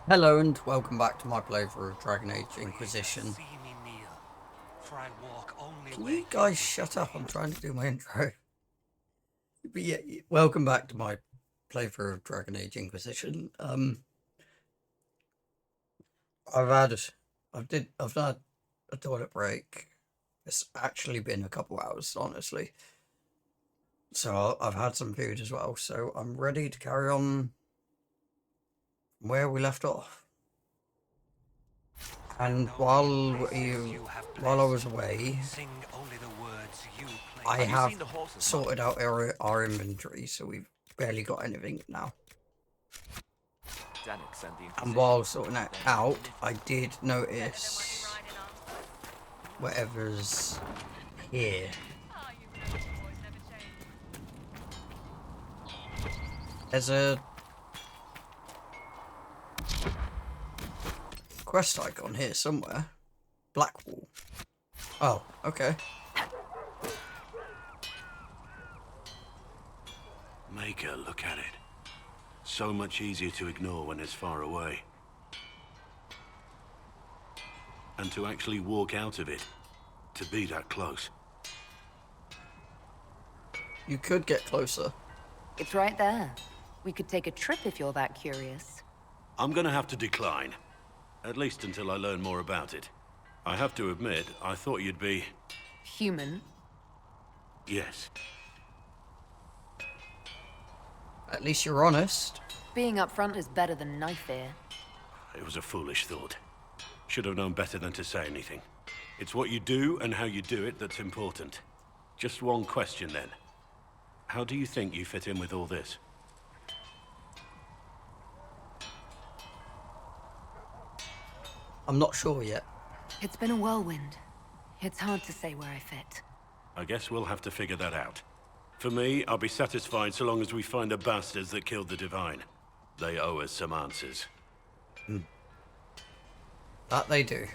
Hello and welcome back to my playthrough of Dragon Age Inquisition. Can you guys shut up? I'm trying to do my intro. But yeah, welcome back to my playthrough of Dragon Age Inquisition. I've had, I've had a toilet break. It's actually been a couple hours, honestly. So I've had some food as well. So I'm ready to carry on where we left off. And while I was away, I have sorted out our inventory, so we've barely got anything now. And while sorting that out, I did notice whatever's here. There's a quest icon here somewhere. Blackwall. Oh, okay. Maker, look at it. So much easier to ignore when it's far away. And to actually walk out of it, to be that close. You could get closer. It's right there. We could take a trip if you're that curious. I'm gonna have to decline. At least until I learn more about it. I have to admit, I thought you'd be... Human? Yes. At least you're honest. Being upfront is better than knife fear. It was a foolish thought. Should have known better than to say anything. It's what you do and how you do it that's important. Just one question then. How do you think you fit in with all this? I'm not sure yet. It's been a whirlwind. It's hard to say where I fit. I guess we'll have to figure that out. For me, I'll be satisfied so long as we find the bastards that killed the Divine. They owe us some answers. That they do.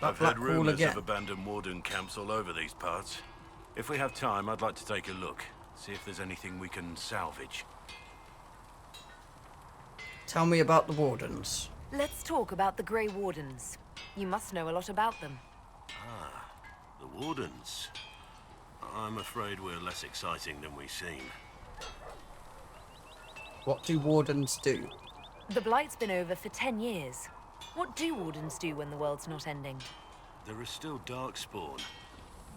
I've heard rumors of abandoned warden camps all over these parts. If we have time, I'd like to take a look. See if there's anything we can salvage. Tell me about the Wardens. Let's talk about the Grey Wardens. You must know a lot about them. Ah, the Wardens. I'm afraid we're less exciting than we seem. What do Wardens do? The Blight's been over for 10 years. What do Wardens do when the world's not ending? There is still Darkspawn.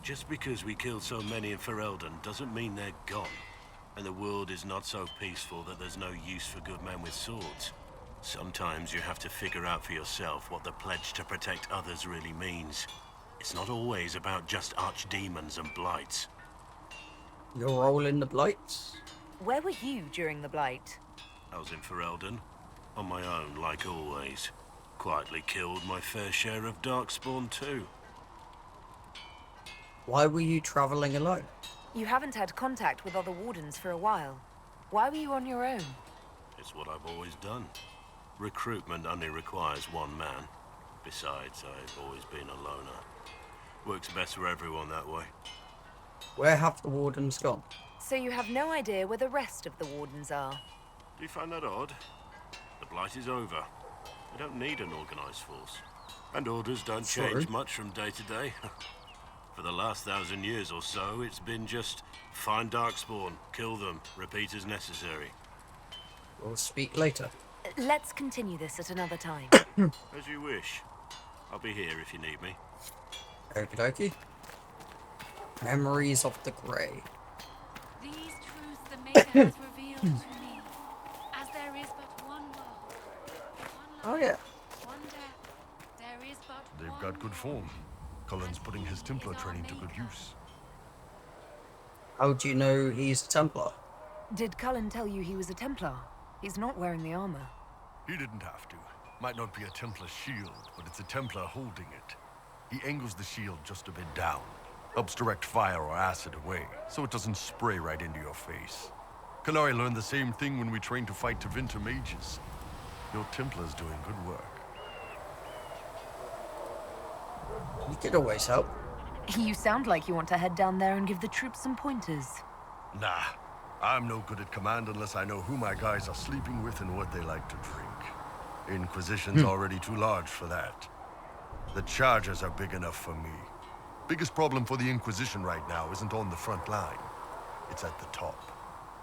Just because we killed so many in Ferelden doesn't mean they're gone. And the world is not so peaceful that there's no use for good men with swords. Sometimes you have to figure out for yourself what the pledge to protect others really means. It's not always about just archdemons and blights. Your role in the Blights? Where were you during the Blight? I was in Ferelden, on my own like always. Quietly killed my fair share of Darkspawn too. Why were you travelling alone? You haven't had contact with other Wardens for a while. Why were you on your own? It's what I've always done. Recruitment only requires one man. Besides, I've always been a loner. Works best for everyone that way. Where have the Wardens gone? So you have no idea where the rest of the Wardens are? Do you find that odd? The Blight is over. We don't need an organized force. And orders don't change much from day to day. For the last 1,000 years or so, it's been just find Darkspawn, kill them, repeat as necessary. We'll speak later. Let's continue this at another time. As you wish. I'll be here if you need me. Okie dokie. Memories of the Grey. These truths the Maker has revealed to me, as there is but one world, one life, Oh yeah. one death. There is but They've one got good form. Cullen's putting his Templar training to good use. How do you know he's a Templar? Did Cullen tell you he was a Templar? He's not wearing the armor. He didn't have to. Might not be a Templar shield, but it's a Templar holding it. He angles the shield just a bit down. Helps direct fire or acid away, so it doesn't spray right into your face. Kalari learned the same thing when we trained to fight Tevinter mages. Your Templar's doing good work. You could always help. You sound like you want to head down there and give the troops some pointers. Nah, I'm no good at command unless I know who my guys are sleeping with and what they like to drink. Inquisition's already too large for that. The charges are big enough for me. Biggest problem for the Inquisition right now isn't on the front line. It's at the top.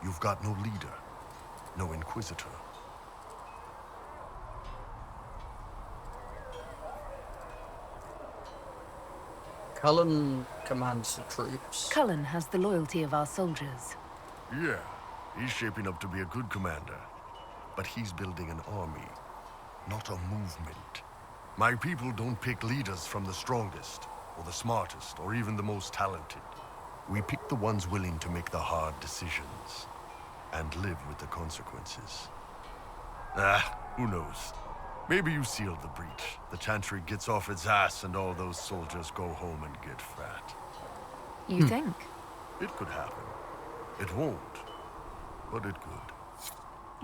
You've got no leader, no Inquisitor. Cullen commands the troops. Cullen has the loyalty of our soldiers. Yeah, he's shaping up to be a good commander. But he's building an army, not a movement. My people don't pick leaders from the strongest, or the smartest, or even the most talented. We pick the ones willing to make the hard decisions, and live with the consequences. Who knows? Maybe you sealed the breach. The Chantry gets off its ass and all those soldiers go home and get fat. You think? It could happen. It won't, but it could.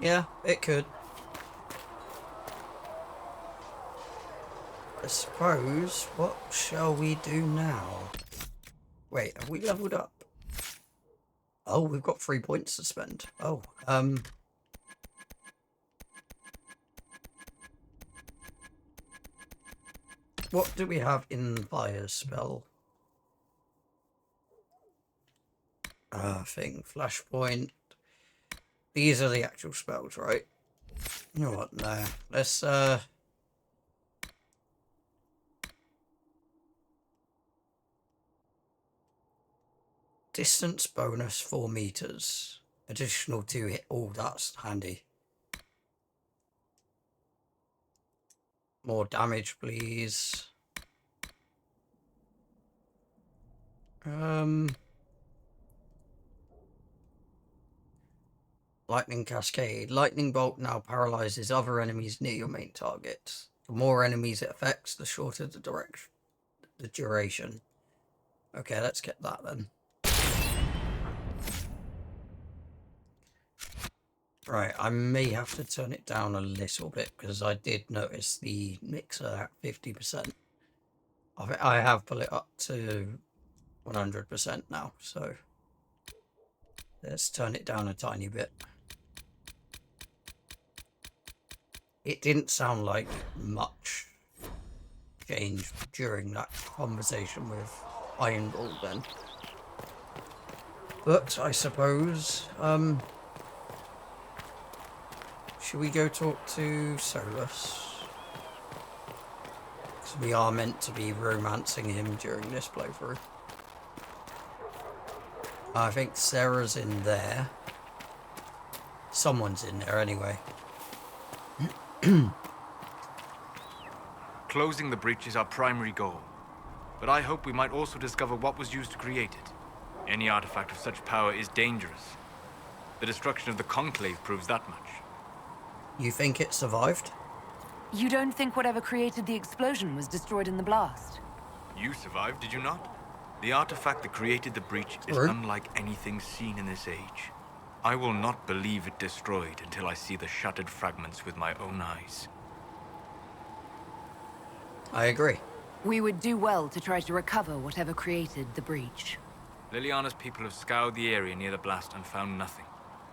Yeah, it could. I suppose, what shall we do now? Wait, have we leveled up? Oh, we've got 3 points to spend. Oh, what do we have in Fire's spell? Flashpoint. These are the actual spells, right? You know what, no. Let's, distance bonus 4 meters. Additional 2 hit. Oh, that's handy. More damage, please. Lightning Cascade. Lightning Bolt now paralyzes other enemies near your main target. The more enemies it affects, the shorter the duration. Okay, let's get that then. Right, I may have to turn it down a little bit because I did notice the mixer at 50%. I have put it up to 100% now, so let's turn it down a tiny bit. It didn't sound like much change during that conversation with Iron Bull then. But I suppose, should we go talk to Solus? Because we are meant to be romancing him during this playthrough. I think Sarah's in there. Someone's in there anyway. Closing the breach is our primary goal. But I hope we might also discover what was used to create it. Any artifact of such power is dangerous. The destruction of the Conclave proves that much. You think it survived? You don't think whatever created the explosion was destroyed in the blast? You survived, did you not? The artifact that created the breach is True. unlike anything seen in this age. I will not believe it destroyed until I see the shattered fragments with my own eyes. I agree. We would do well to try to recover whatever created the breach. Liliana's people have scoured the area near the blast and found nothing.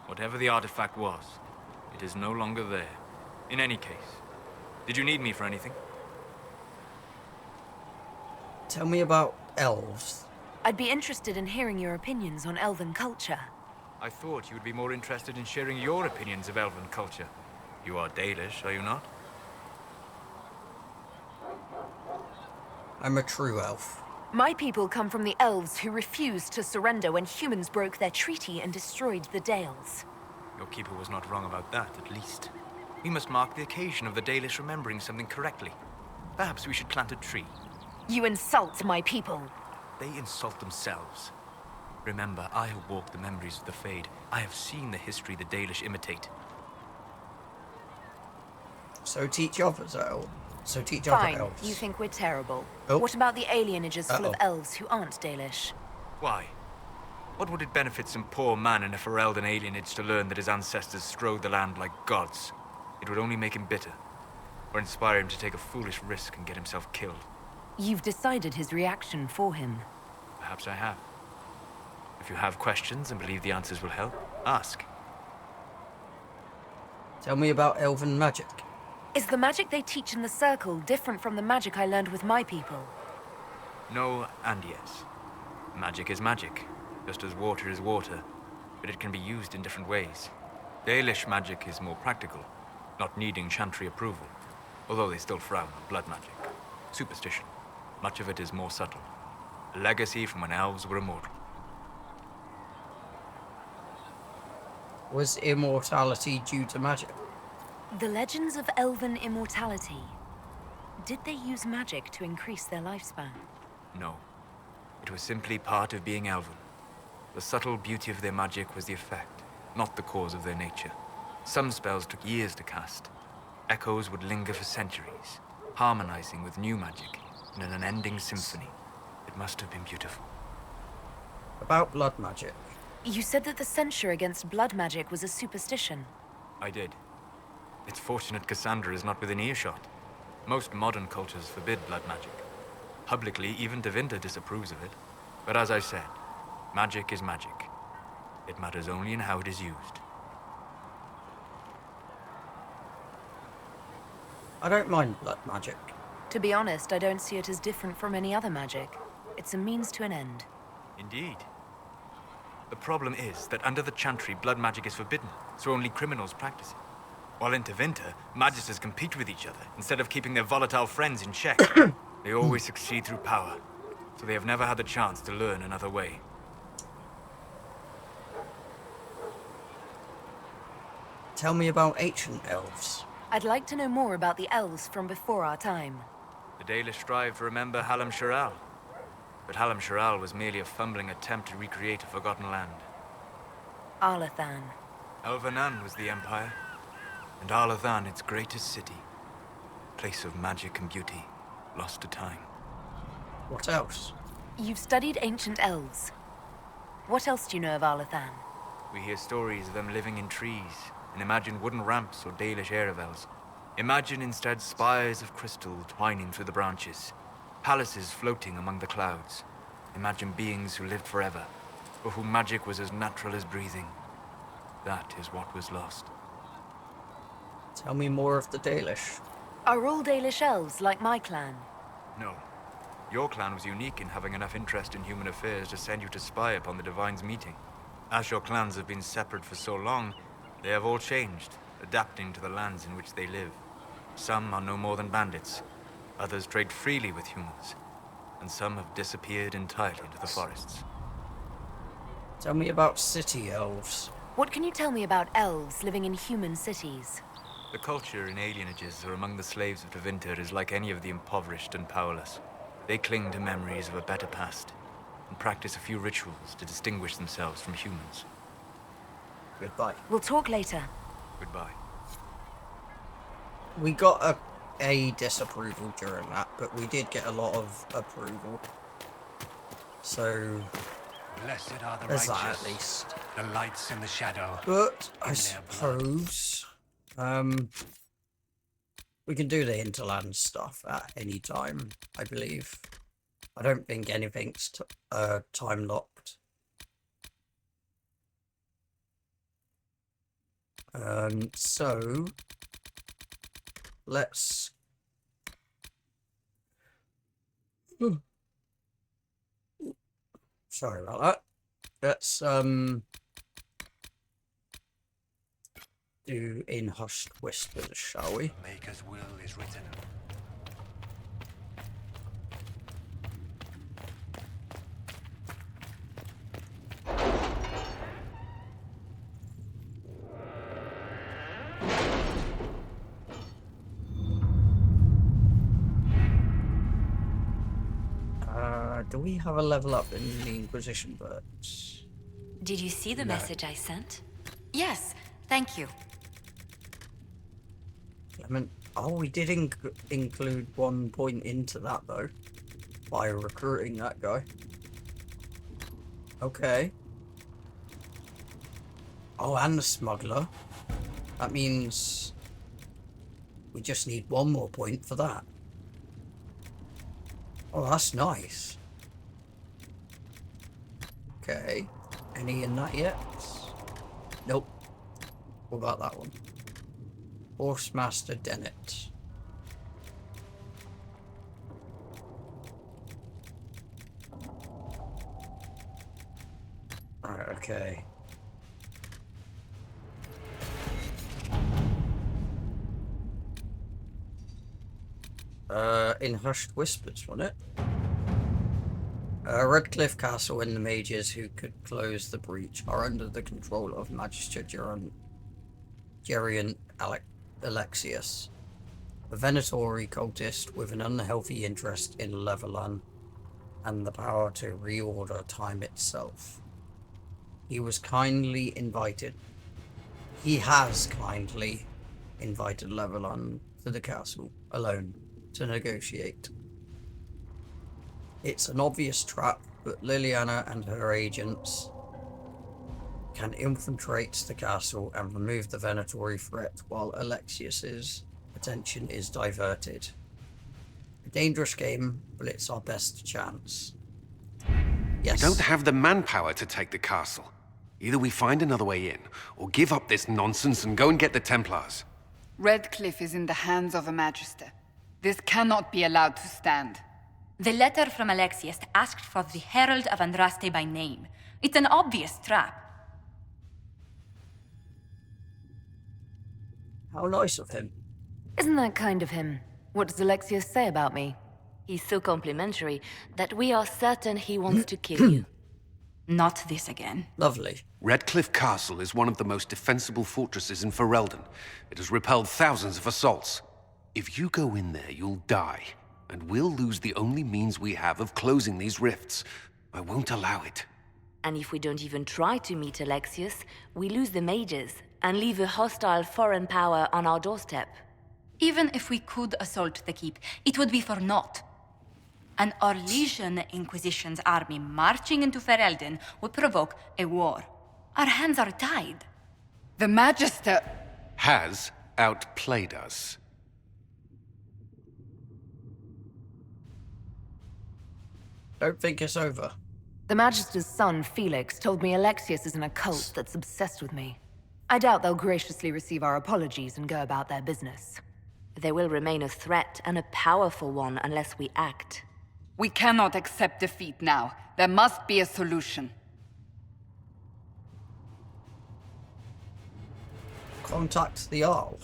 Whatever the artifact was, it is no longer there. In any case, did you need me for anything? Tell me about elves. I'd be interested in hearing your opinions on elven culture. I thought you would be more interested in sharing your opinions of elven culture. You are Dalish, are you not? I'm a true elf. My people come from the elves who refused to surrender when humans broke their treaty and destroyed the Dales. Your keeper was not wrong about that, at least. We must mark the occasion of the Dalish remembering something correctly. Perhaps we should plant a tree. You insult my people. They insult themselves. Remember, I have walked the memories of the Fade. I have seen the history the Dalish imitate. So teach others elves. So teach Fine, other elves. you think we're terrible. Oh. What about the alienages full of Uh-oh. elves who aren't Dalish? Why? What would it benefit some poor man in a Ferelden alienage to learn that his ancestors strode the land like gods? It would only make him bitter, or inspire him to take a foolish risk and get himself killed. You've decided his reaction for him. Perhaps I have. If you have questions and believe the answers will help, Ask. Tell me about elven magic. Is the magic they teach in the Circle different from the magic I learned with my people? No and yes. Magic is magic, just as water is water, but it can be used in different ways. Dalish magic is more practical, not needing chantry approval, although they still frown on blood magic. Superstition. Much of it is more subtle. A legacy from when elves were immortal. Was immortality due to magic? The legends of elven immortality. Did they use magic to increase their lifespan? No. It was simply part of being elven. The subtle beauty of their magic was the effect, not the cause of their nature. Some spells took years to cast. Echoes would linger for centuries, harmonizing with new magic in an unending symphony. It must have been beautiful. About blood magic. You said that the censure against blood magic was a superstition. I did. It's fortunate Cassandra is not within earshot. Most modern cultures forbid blood magic. Publicly, even Tevinter disapproves of it. But as I said, magic is magic. It matters only in how it is used. I don't mind blood magic. To be honest, I don't see it as different from any other magic. It's a means to an end. Indeed. The problem is that under the Chantry, blood magic is forbidden, so only criminals practice it. While in Tevinter, magisters compete with each other instead of keeping their volatile friends in check. They always succeed through power, so they have never had the chance to learn another way. Tell me about ancient elves. I'd like to know more about the elves from before our time. The Dalish strive to remember Hallam Sharal, but Hallam Sharal was merely a fumbling attempt to recreate a forgotten land. Arlathan. Elvanan was the empire, and Arlathan its greatest city. Place of magic and beauty, lost to time. What else? You've studied ancient elves. What else do you know of Arlathan? We hear stories of them living in trees, and imagine wooden ramps or Dalish Erebels. Imagine instead spires of crystal twining through the branches, palaces floating among the clouds. Imagine beings who lived forever, for whom magic was as natural as breathing. That is what was lost. Tell me more of the Dalish. Are all Dalish elves like my clan? No. Your clan was unique in having enough interest in human affairs to send you to spy upon the Divine's meeting. As your clans have been separate for so long, they have all changed, adapting to the lands in which they live. Some are no more than bandits, others trade freely with humans, and some have disappeared entirely into the forests. Tell me about city elves. What can you tell me about elves living in human cities? The culture in alienages or among the slaves of Tevinter is like any of the impoverished and powerless. They cling to memories of a better past, and practice a few rituals to distinguish themselves from humans. Goodbye. We'll talk later. Goodbye. We got a disapproval during that, but we did get a lot of approval. So Blessed are the there's righteous, that at least. the lights in the shadow. But I In their suppose we can do the hinterland stuff at any time, I believe. I don't think anything's time locked. So let's sorry about that. Let's do in hushed whispers, shall we? Maker's will is written. Do we have a level up in the Inquisition books? Did you see the No. message I sent? Yes, thank you. I mean, oh, we did include 1 point into that though, by recruiting that guy. Okay. Oh, and the smuggler. That means we just need 1 more point for that. Oh, that's nice. Okay. Any in that yet? Nope. What about that one? Horsemaster Dennett. Right, okay. In Hushed Whispers, wasn't it? Redcliffe Castle and the mages who could close the breach are under the control of Magister Gerion Alexius, a Venatori cultist with an unhealthy interest in Levelan and the power to reorder time itself. He has kindly invited Levelan to the castle alone to negotiate. It's an obvious trap, but Liliana and her agents can infiltrate the castle and remove the Venatori threat while Alexius's attention is diverted. A dangerous game, but it's our best chance. Yes. We don't have the manpower to take the castle. Either we find another way in, or give up this nonsense and go and get the Templars. Redcliffe is in the hands of a Magister. This cannot be allowed to stand. The letter from Alexius asked for the Herald of Andraste by name. It's an obvious trap. How nice of him. Isn't that kind of him? What does Alexius say about me? He's so complimentary that we are certain he wants to kill you. Not this again. Lovely. Redcliffe Castle is one of the most defensible fortresses in Ferelden. It has repelled thousands of assaults. If you go in there, you'll die. And we'll lose the only means we have of closing these rifts. I won't allow it. And if we don't even try to meet Alexius, we lose the mages and leave a hostile foreign power on our doorstep. Even if we could assault the keep, it would be for naught. An Orlesian Inquisition's army marching into Ferelden would provoke a war. Our hands are tied. The Magister Has outplayed us. Don't think it's over. The Magister's son, Felix, told me Alexius is in a cult that's obsessed with me. I doubt they'll graciously receive our apologies and go about their business. They will remain a threat, and a powerful one, unless we act. We cannot accept defeat now. There must be a solution. Contact the Arl.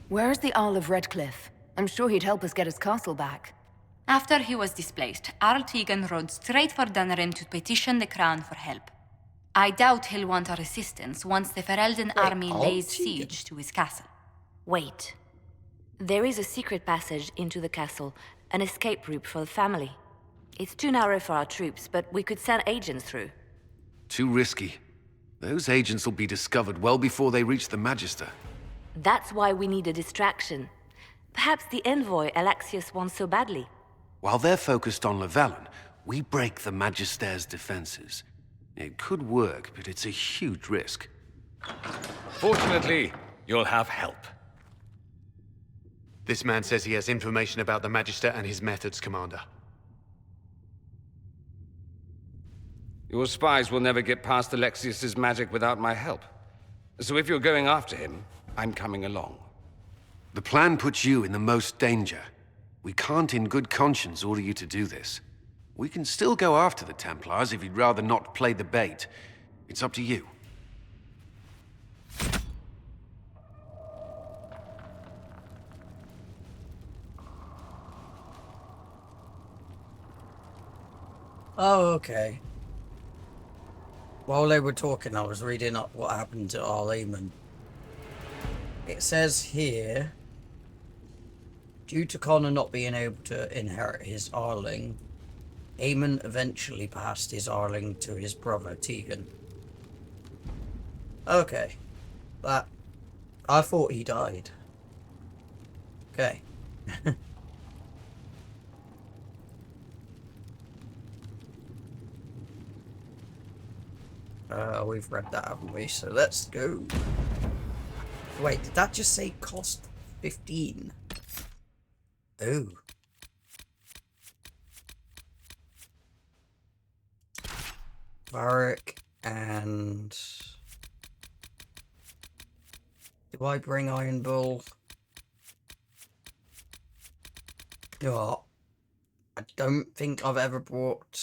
Where is the Arl of Redcliffe? I'm sure he'd help us get his castle back. After he was displaced, Arl Tegan rode straight for Dunrim to petition the Crown for help. I doubt he'll want our assistance once the Ferelden army Arl lays Tegan? siege to his castle. Wait. There is a secret passage into the castle, an escape route for the family. It's too narrow for our troops, but we could send agents through. Too risky. Those agents will be discovered well before they reach the Magister. That's why we need a distraction. Perhaps the envoy Alexius wants so badly. While they're focused on Levelan, we break the Magister's defenses. It could work, but it's a huge risk. Fortunately, you'll have help. This man says he has information about the Magister and his methods, Commander. Your spies will never get past Alexius's magic without my help. So if you're going after him, I'm coming along. The plan puts you in the most danger. We can't in good conscience order you to do this. We can still go after the Templars if you'd rather not play the bait. It's up to you. Oh, okay. While they were talking, I was reading up what happened to Arleman. It says here, due to Connor not being able to inherit his Arling, Aemon eventually passed his Arling to his brother Tegan. Okay. That... I thought he died. Okay. We've read that, haven't we? So let's go. Wait, did that just say cost 15? Oh. Varric and Do I bring Iron Bull? You know what? I don't think I've ever brought...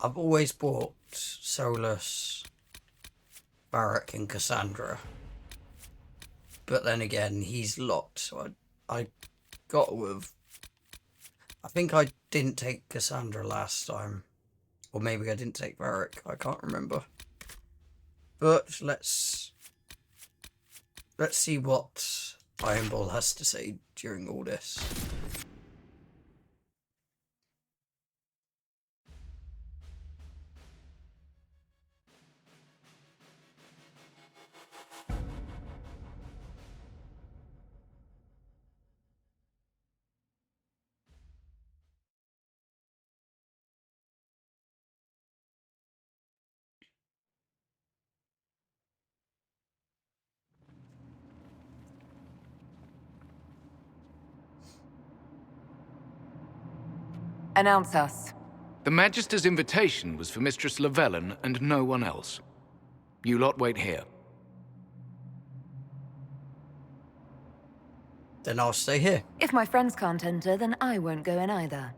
I've always bought Solus, Varric and Cassandra. But then again, he's locked, so I got to have... I think I didn't take Cassandra last time. Or maybe I didn't take Varric, I can't remember. But let's see what Iron Bull has to say during all this. Announce us. The Magister's invitation was for Mistress Llewellyn and no one else. You lot wait here. Then I'll stay here. If my friends can't enter, then I won't go in either.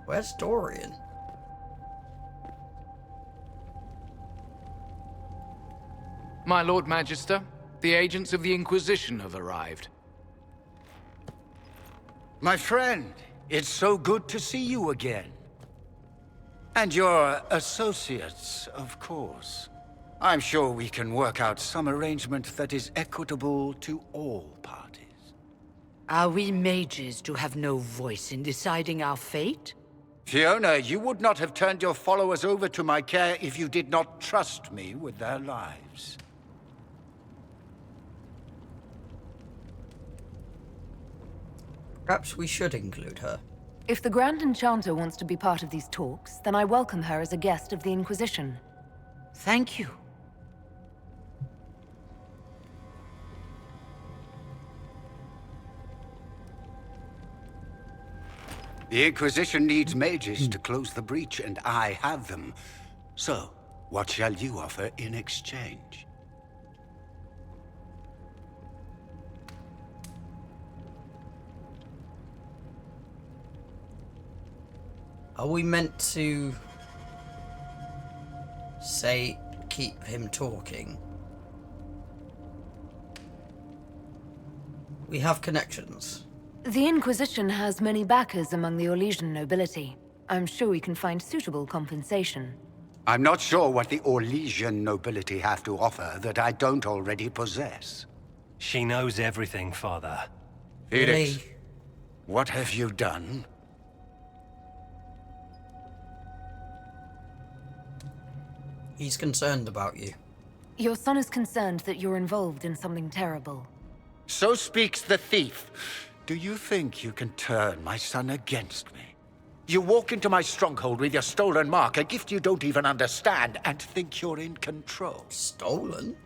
Where's Dorian? My Lord Magister, the agents of the Inquisition have arrived. My friend, it's so good to see you again. And your associates, of course. I'm sure we can work out some arrangement that is equitable to all parties. Are we mages to have no voice in deciding our fate? Fiona, you would not have turned your followers over to my care if you did not trust me with their lives. Perhaps we should include her. If the Grand Enchanter wants to be part of these talks, then I welcome her as a guest of the Inquisition. Thank you. The Inquisition needs mages to close the breach, and I have them. So, what shall you offer in exchange? Are we meant to say keep him talking? We have connections. The Inquisition has many backers among the Orlesian nobility. I'm sure we can find suitable compensation. I'm not sure what the Orlesian nobility have to offer that I don't already possess. She knows everything, Father. Felix, what have you done? He's concerned about you. Your son is concerned that you're involved in something terrible. So speaks the thief. Do you think you can turn my son against me? You walk into my stronghold with your stolen mark, a gift you don't even understand, and think you're in control. Stolen?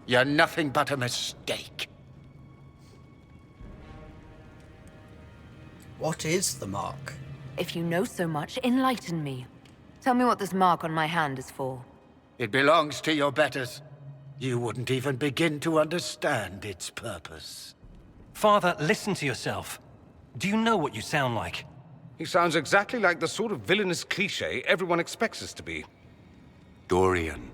You're nothing but a mistake. What is the mark? If you know so much, enlighten me. Tell me what this mark on my hand is for. It belongs to your betters. You wouldn't even begin to understand its purpose. Father, listen to yourself. Do you know what you sound like? He sounds exactly like the sort of villainous cliché everyone expects us to be. Dorian,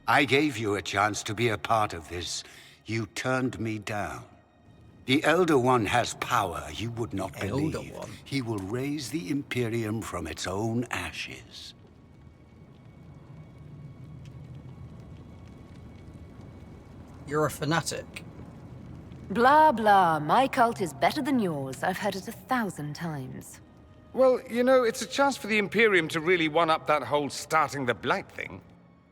I gave you a chance to be a part of this. You turned me down. The Elder One has power you would not believe. Elder One? He will raise the Imperium from its own ashes. You're a fanatic. Blah, blah. My cult is better than yours. I've heard it 1,000 times. Well, you know, it's a chance for the Imperium to really one-up that whole starting the Blight thing.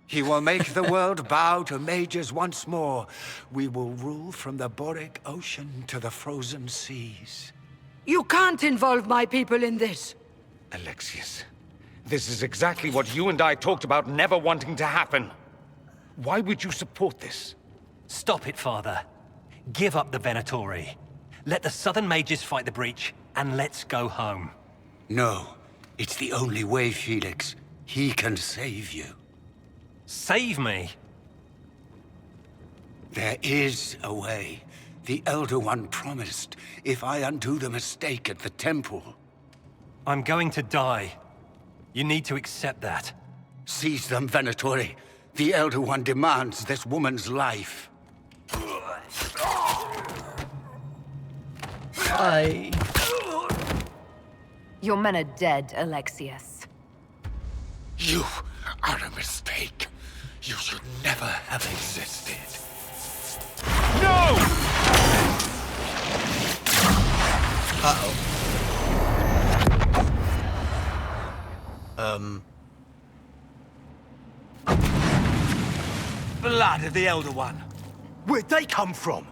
He will make the world bow to mages once more. We will rule from the Boric Ocean to the frozen seas. You can't involve my people in this. Alexius, this is exactly what you and I talked about never wanting to happen. Why would you support this? Stop it, Father. Give up the Venatori. Let the Southern Mages fight the breach, and let's go home. No. It's the only way, Felix. He can save you. Save me? There is a way. The Elder One promised, if I undo the mistake at the temple. I'm going to die. You need to accept that. Seize them, Venatori. The Elder One demands this woman's life. Your men are dead, Alexius. You are a mistake. You should never have existed. No! Uh-oh. Blood of the Elder One. Where'd they come from?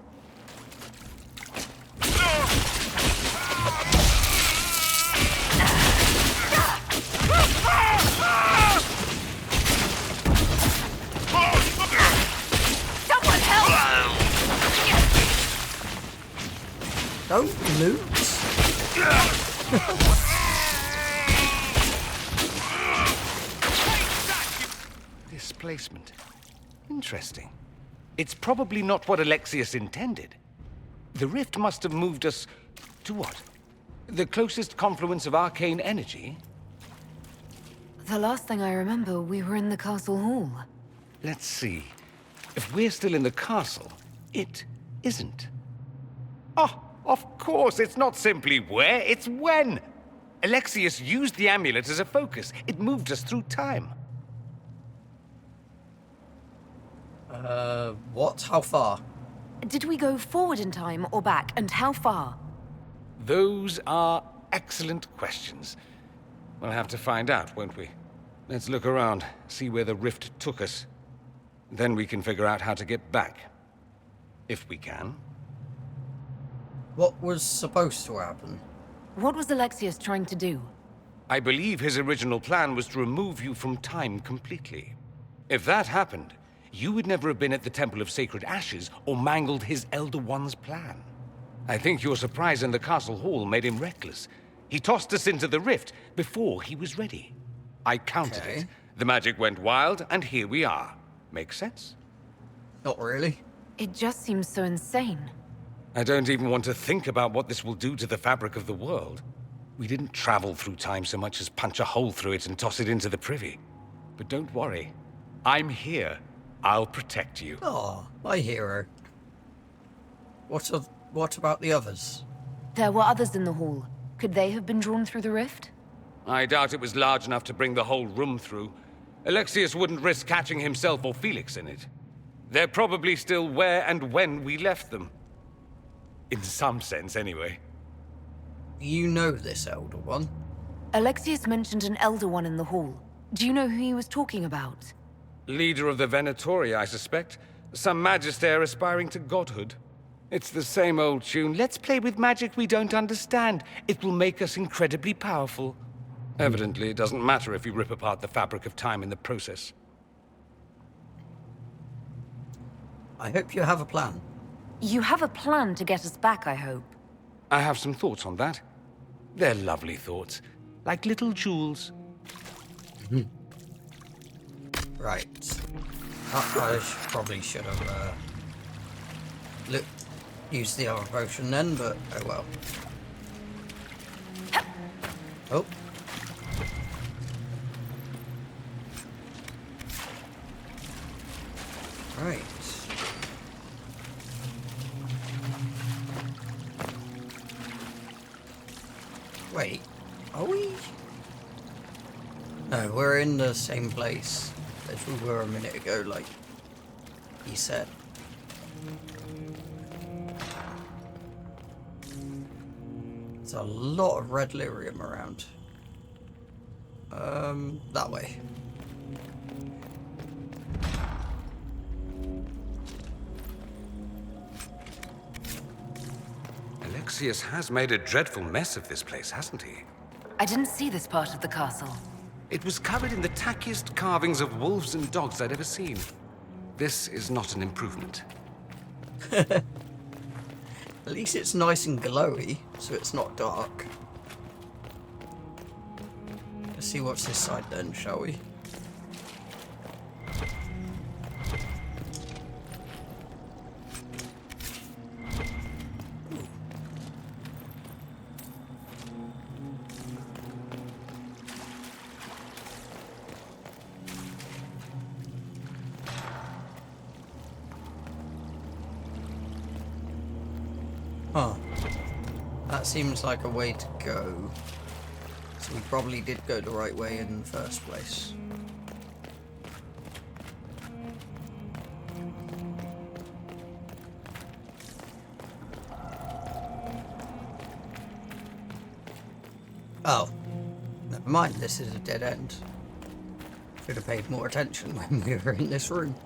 Someone help! Don't loot. Displacement. Interesting. It's probably not what Alexius intended. The rift must have moved us to what? The closest confluence of arcane energy? The last thing I remember, we were in the castle hall. Let's see. If we're still in the castle, it isn't. Oh, of course, it's not simply where, it's when! Alexius used the amulet as a focus. It moved us through time. What? How far? Did we go forward in time or back, and how far? Those are excellent questions. We'll have to find out, won't we? Let's look around, see where the rift took us. Then we can figure out how to get back. If we can. What was supposed to happen? What was Alexius trying to do? I believe his original plan was to remove you from time completely. If that happened, you would never have been at the Temple of Sacred Ashes or mangled his Elder One's plan. I think your surprise in the castle hall made him reckless. He tossed us into the rift before he was ready. I counted it. The magic went wild, and here we are. Make sense? Not really. It just seems so insane. I don't even want to think about what this will do to the fabric of the world. We didn't travel through time so much as punch a hole through it and toss it into the privy. But don't worry. I'm here. I'll protect you. Oh, my hero. What about the others? There were others in the hall. Could they have been drawn through the rift? I doubt it was large enough to bring the whole room through. Alexius wouldn't risk catching himself or Felix in it. They're probably still where and when we left them. In some sense, anyway. You know this Elder One? Alexius mentioned an Elder One in the hall. Do you know who he was talking about? Leader of the Venatori, I suspect. Some magister aspiring to godhood. It's the same old tune. Let's play with magic we don't understand. It will make us incredibly powerful. Evidently, it doesn't matter if you rip apart the fabric of time in the process. I hope you have a plan. You have a plan to get us back, I hope. I have some thoughts on that. They're lovely thoughts. Like little jewels. Right. I probably should have used the other potion then, but oh well. Oh. Right. Wait, are we? No, we're in the same place as we were a minute ago, like he said. There's a lot of red lyrium around. That way. Alexius has made a dreadful mess of this place, hasn't he? I didn't see this part of the castle. It was covered in the tackiest carvings of wolves and dogs I'd ever seen. This is not an improvement. At least it's nice and glowy, so it's not dark. Let's see what's this side then, shall we? Huh. That seems like a way to go. So we probably did go the right way in the first place. Oh. Never mind, this is a dead end. Should have paid more attention when we were in this room.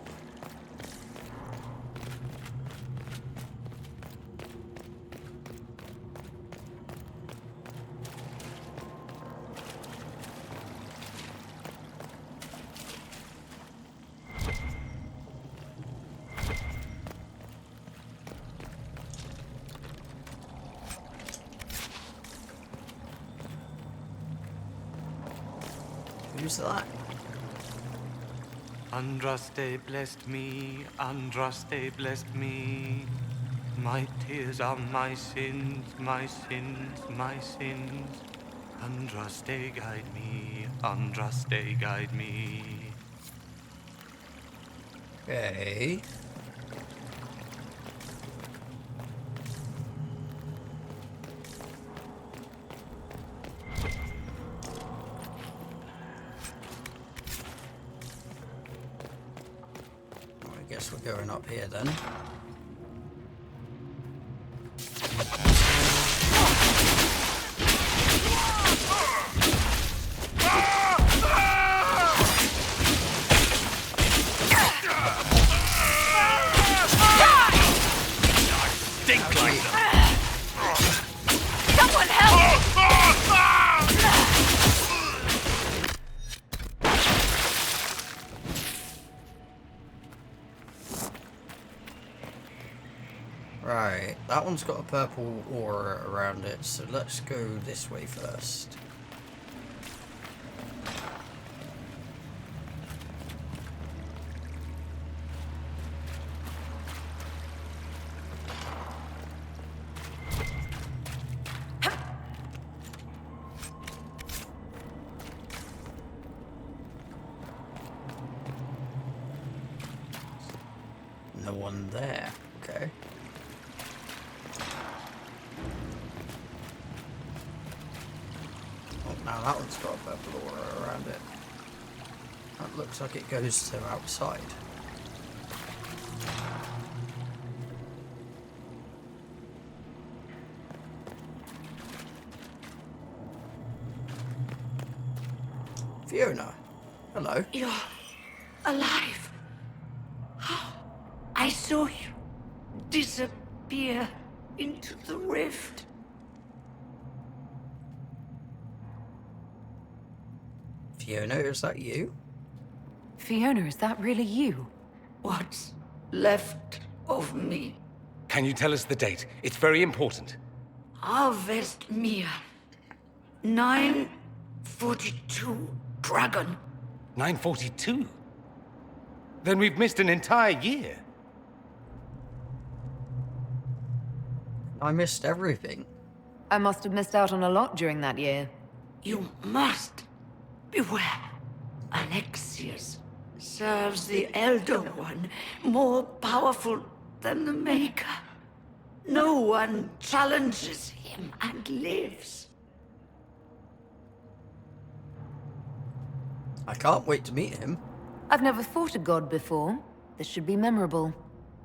Who's that? Andraste blessed me, Andraste blessed me. My tears are my sins, my sins, my sins. Andraste guide me, Andraste guide me. Okay. I guess we're going up here then. Stink like them. Someone help! Right, that one's got a purple aura around it, so let's go this way first. No one there, okay. Oh, now that one's got a purple aura around it. That looks like it goes to outside. Fiona, hello. You're alive. I saw you disappear into the rift. Fiona, is that you? Fiona, is that really you? What's left of me? Can you tell us the date? It's very important. Harvest Mia. 942 Dragon. 942? Then we've missed an entire year. I missed everything. I must have missed out on a lot during that year. You must beware. Alexius serves the Elder One, more powerful than the Maker. No one challenges him and lives. I can't wait to meet him. I've never fought a god before. This should be memorable.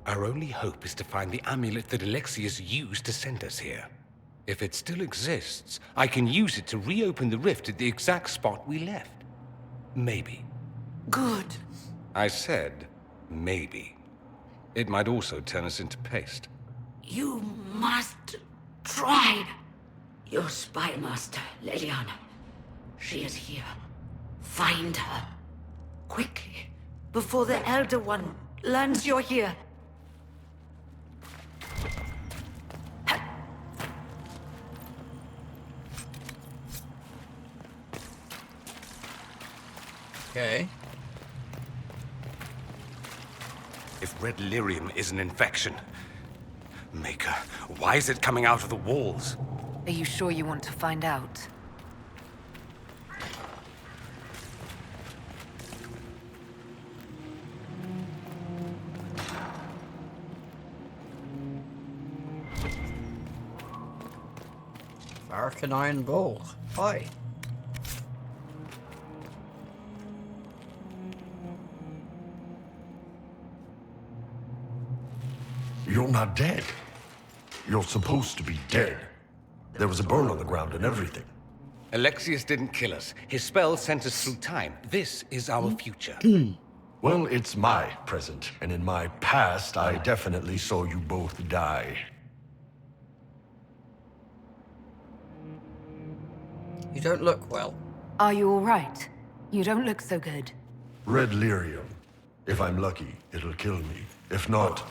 Our only hope is to find the amulet that Alexius used to send us here. If it still exists, I can use it to reopen the rift at the exact spot we left. Maybe. Good. I said, maybe. It might also turn us into paste. You must tried. Your spy master, Leliana. She is here. Find her. Quickly, before the Elder One learns you're here. Okay. If red lyrium is an infection, Maker, why is it coming out of the walls? Are you sure you want to find out? American Iron Ball. Hi. You're not dead. You're supposed to be dead. There was a burn on the ground and everything. Alexius didn't kill us. His spell sent us through time. This is our future. Well, it's my present, and in my past, I definitely saw you both die. You don't look well. Are you all right? You don't look so good. Red lyrium. If I'm lucky, it'll kill me. If not,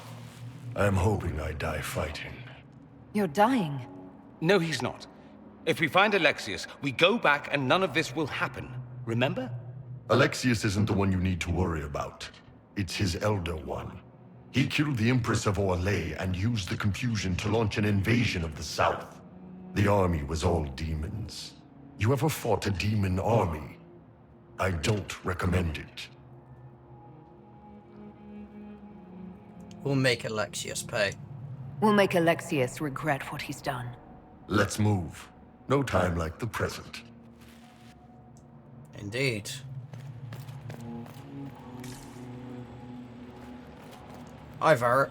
I'm hoping I die fighting. You're dying. No, he's not. If we find Alexius, we go back and none of this will happen. Remember? Alexius isn't the one you need to worry about. It's his Elder One. He killed the Empress of Orlais and used the confusion to launch an invasion of the South. The army was all demons. You ever fought a demon army? I don't recommend it. We'll make Alexius pay. We'll make Alexius regret what he's done. Let's move. No time like the present. Indeed. Hi, Varric.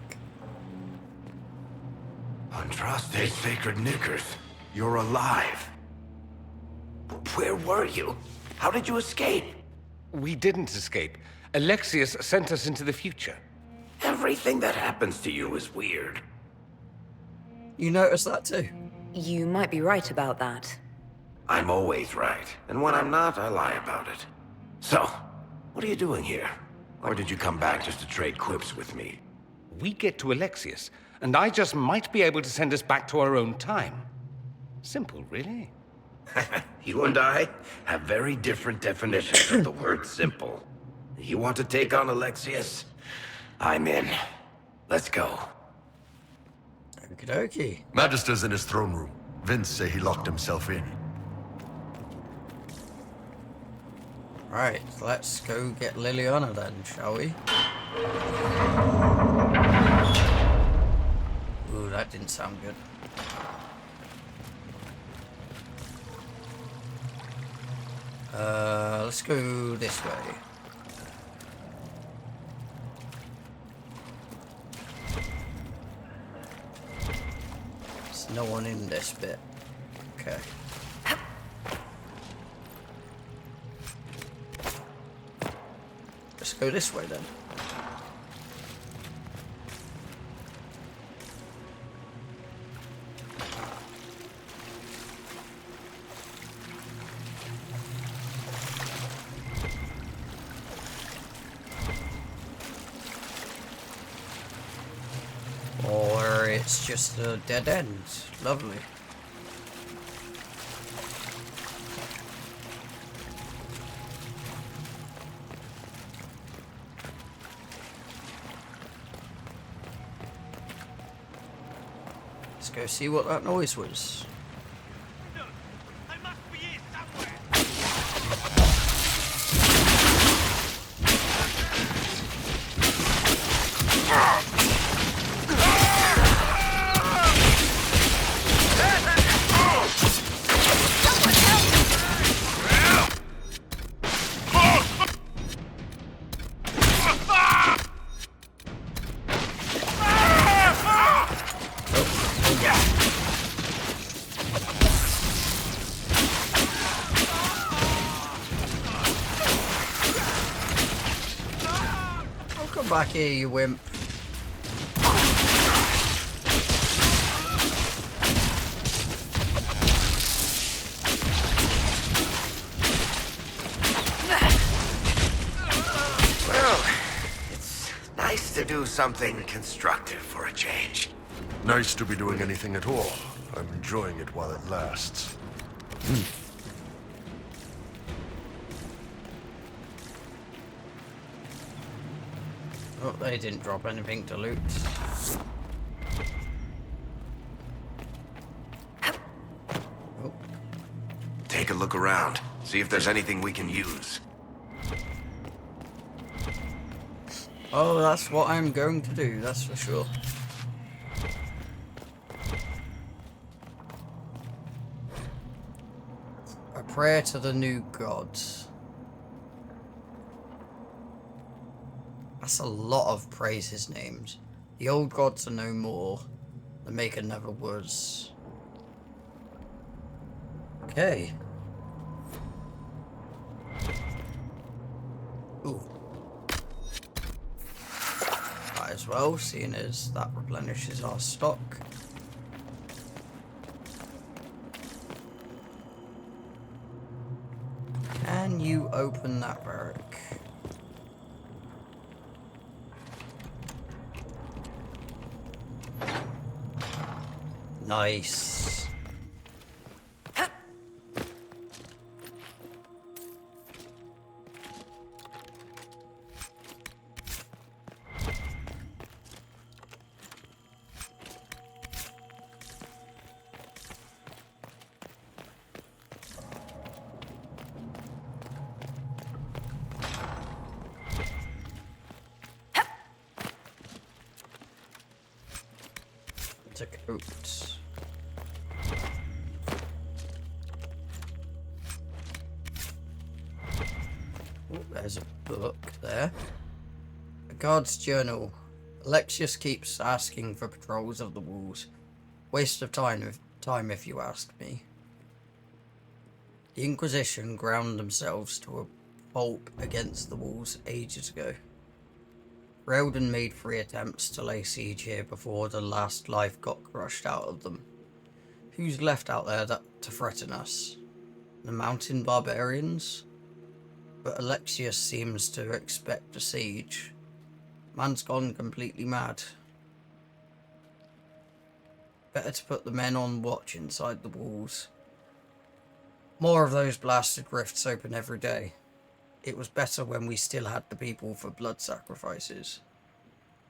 Andraste Sacred Knickers, you're alive. Where were you? How did you escape? We didn't escape. Alexius sent us into the future. Everything that happens to you is weird. You noticed that too? You might be right about that. I'm always right, and when I'm not, I lie about it. So, what are you doing here? Or did you come back just to trade quips with me? We get to Alexius, and I just might be able to send us back to our own time. Simple, really. You and I have very different definitions of the word simple. You want to take on Alexius? I'm in. Let's go. Okie dokie. Magister's in his throne room. Vince say he locked himself in. Right, let's go get Liliana then, shall we? Ooh, that didn't sound good. Let's go this way. There's no one in this bit. Okay. Let's go this way then. Or it's just a dead end. Lovely. Let's go see what that noise was. Come back here, you wimp. do something constructive for a change. Nice to be doing anything at all. I'm enjoying it while it lasts. Oh, they didn't drop anything to loot. Oh. Take a look around. See if there's anything we can use. Oh, that's what I'm going to do, that's for sure. A prayer to the new gods. That's a lot of praises named. The old gods are no more. The maker never was. Okay. Ooh. Might as well, seeing as that replenishes our stock. Can you open that barrack? Nice. It's a coat. Oh, there's a book there. A guard's journal. Alexius keeps asking for patrols of the walls. Waste of time if you ask me. The Inquisition ground themselves to a pulp against the walls ages ago. Ferelden made 3 attempts to lay siege here before the last life got crushed out of them. Who's left out there to threaten us? The mountain barbarians? But Alexius seems to expect a siege. Man's gone completely mad. Better to put the men on watch inside the walls. More of those blasted rifts open every day. It was better when we still had the people for blood sacrifices.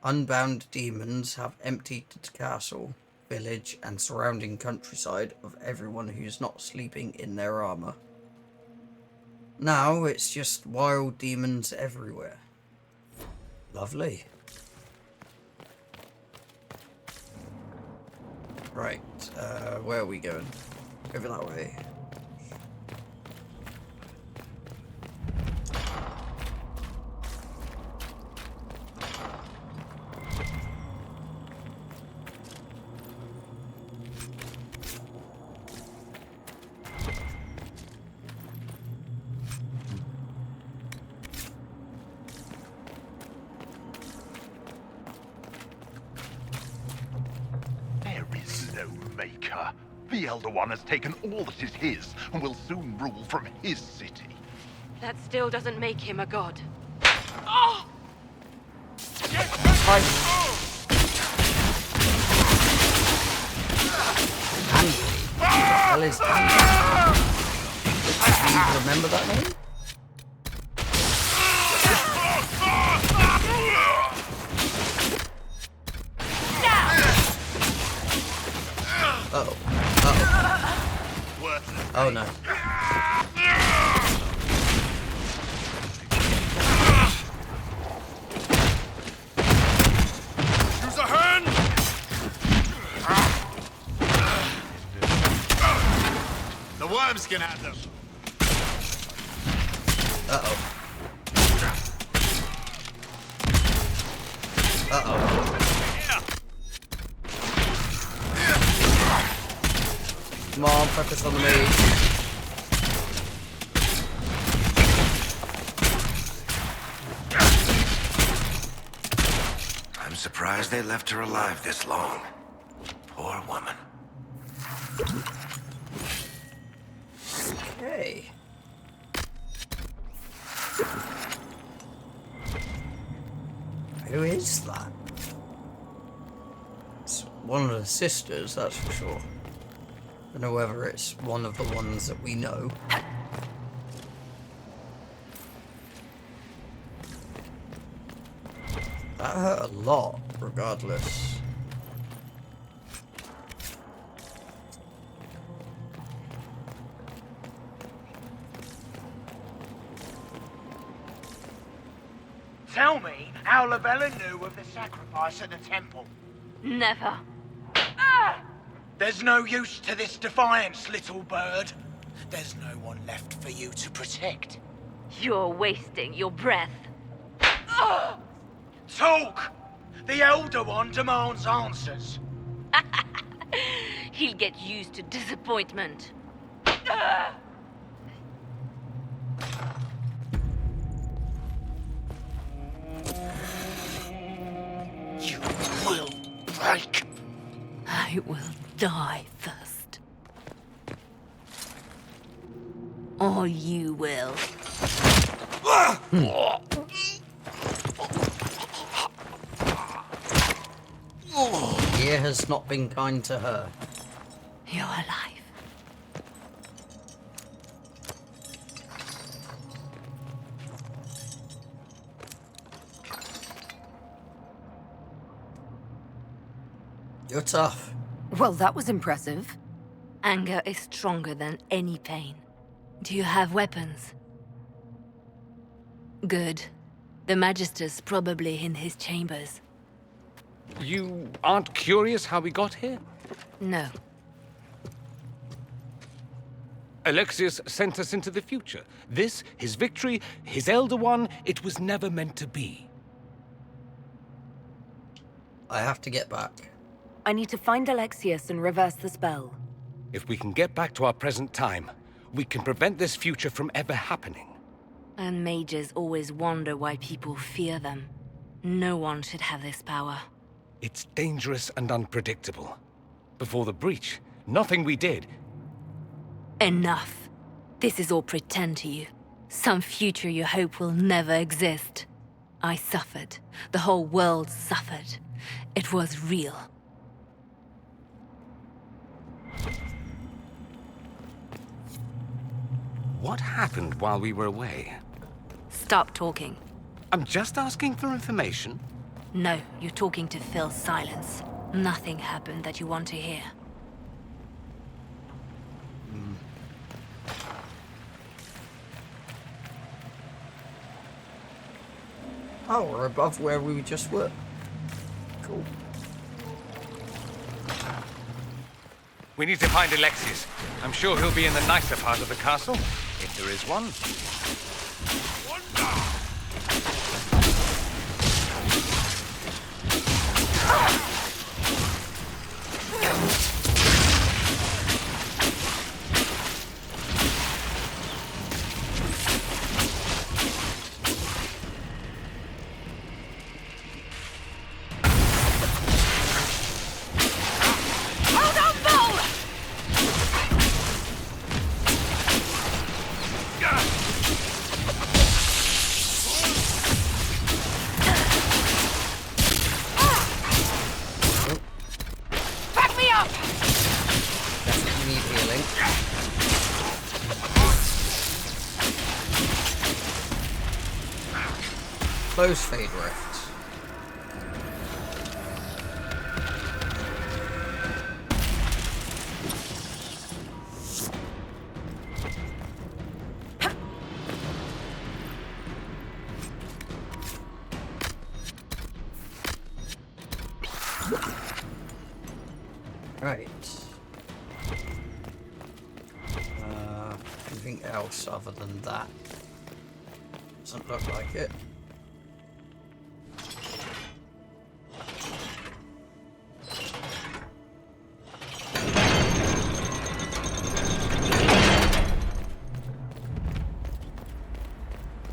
Unbound demons have emptied the castle, village, and surrounding countryside of everyone who's not sleeping in their armor. Now it's just wild demons everywhere. Lovely. Right, where are we going? Over that way. The Elder One has taken all that is his and will soon rule from his city. That still doesn't make him a god. Oh! What the hell is Andy? Do you remember that name? Uh-oh. Uh-oh. Oh no. Use a hand! The worms can have them. Uh-oh. Uh-oh. Come on, focus on the mage. I'm surprised they left her alive this long. Poor woman. Okay. I Who is that? It's one of the sisters, that's for sure. I don't know whether it's one of the ones that we know. That hurt a lot, regardless. Tell me how Lavella knew of the sacrifice at the temple. Never. There's no use to this defiance, little bird. There's no one left for you to protect. You're wasting your breath. Talk! The Elder One demands answers. He'll get used to disappointment. You will break. I will die first. Or you will. Year has not been kind to her. You're alive. You're tough. Well, that was impressive. Anger is stronger than any pain. Do you have weapons? Good. The Magister's probably in his chambers. You aren't curious how we got here? No. Alexius sent us into the future. This, his victory, his Elder One, it was never meant to be. I have to get back. I need to find Alexius and reverse the spell. If we can get back to our present time, we can prevent this future from ever happening. And mages always wonder why people fear them. No one should have this power. It's dangerous and unpredictable. Before the breach, nothing we did. Enough. This is all pretend to you. Some future you hope will never exist. I suffered. The whole world suffered. It was real. What happened while we were away? Stop talking. I'm just asking for information. No, you're talking to fill silence. Nothing happened that you want to hear. Oh, we're above where we just were. Cool. We need to find Alexius. I'm sure he'll be in the nicer part of the castle, if there is one. Close fade rift. Right. Anything else other than that? Doesn't look like it.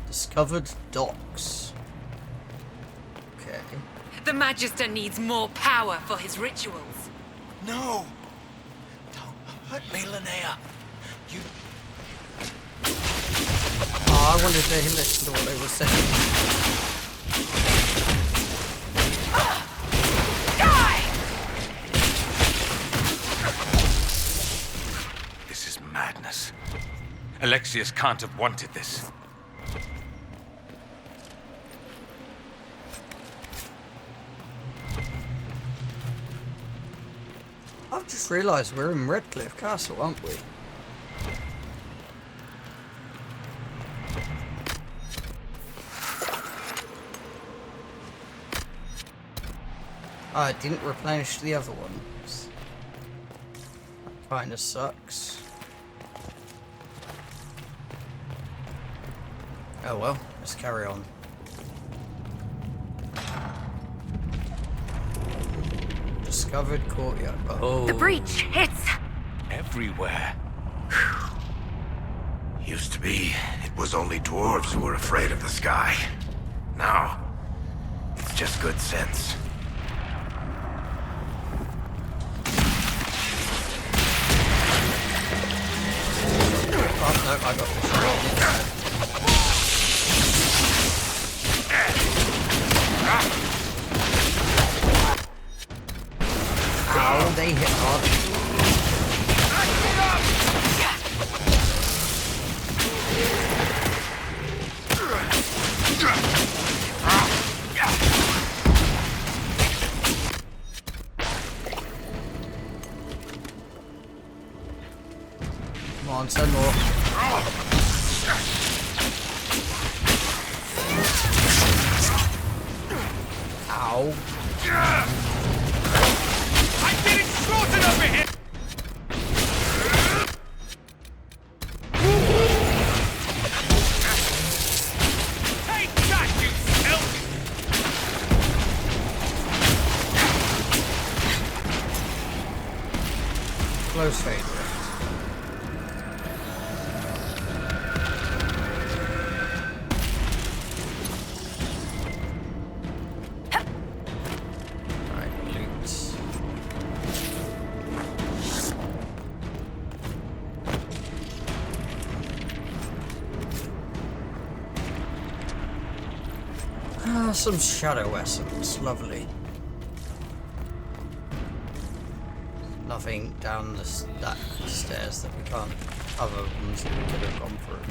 Discovered docks. Okay. The Magister needs more power for his rituals. No! Don't hurt me, Linnea. You... Oh, I wanted to listen to what they were saying. madness. Alexius can't have wanted this. I've just realised we're in Redcliffe Castle, aren't we? I didn't replenish the other ones. That kinda sucks. Oh well, let's carry on. Discovered courtyard. Oh. The breach! It's everywhere. Used to be, it was only dwarves who were afraid of the sky. Now, it's just good sense. Oh no, I got this. Ow, they hit hard. Come on, send more. Ow. I'm getting slaughtered over here! Take that, you filth! Close favorite. Some shadow essence, lovely. Nothing down that stairs that we can't, other ones that we could have gone through.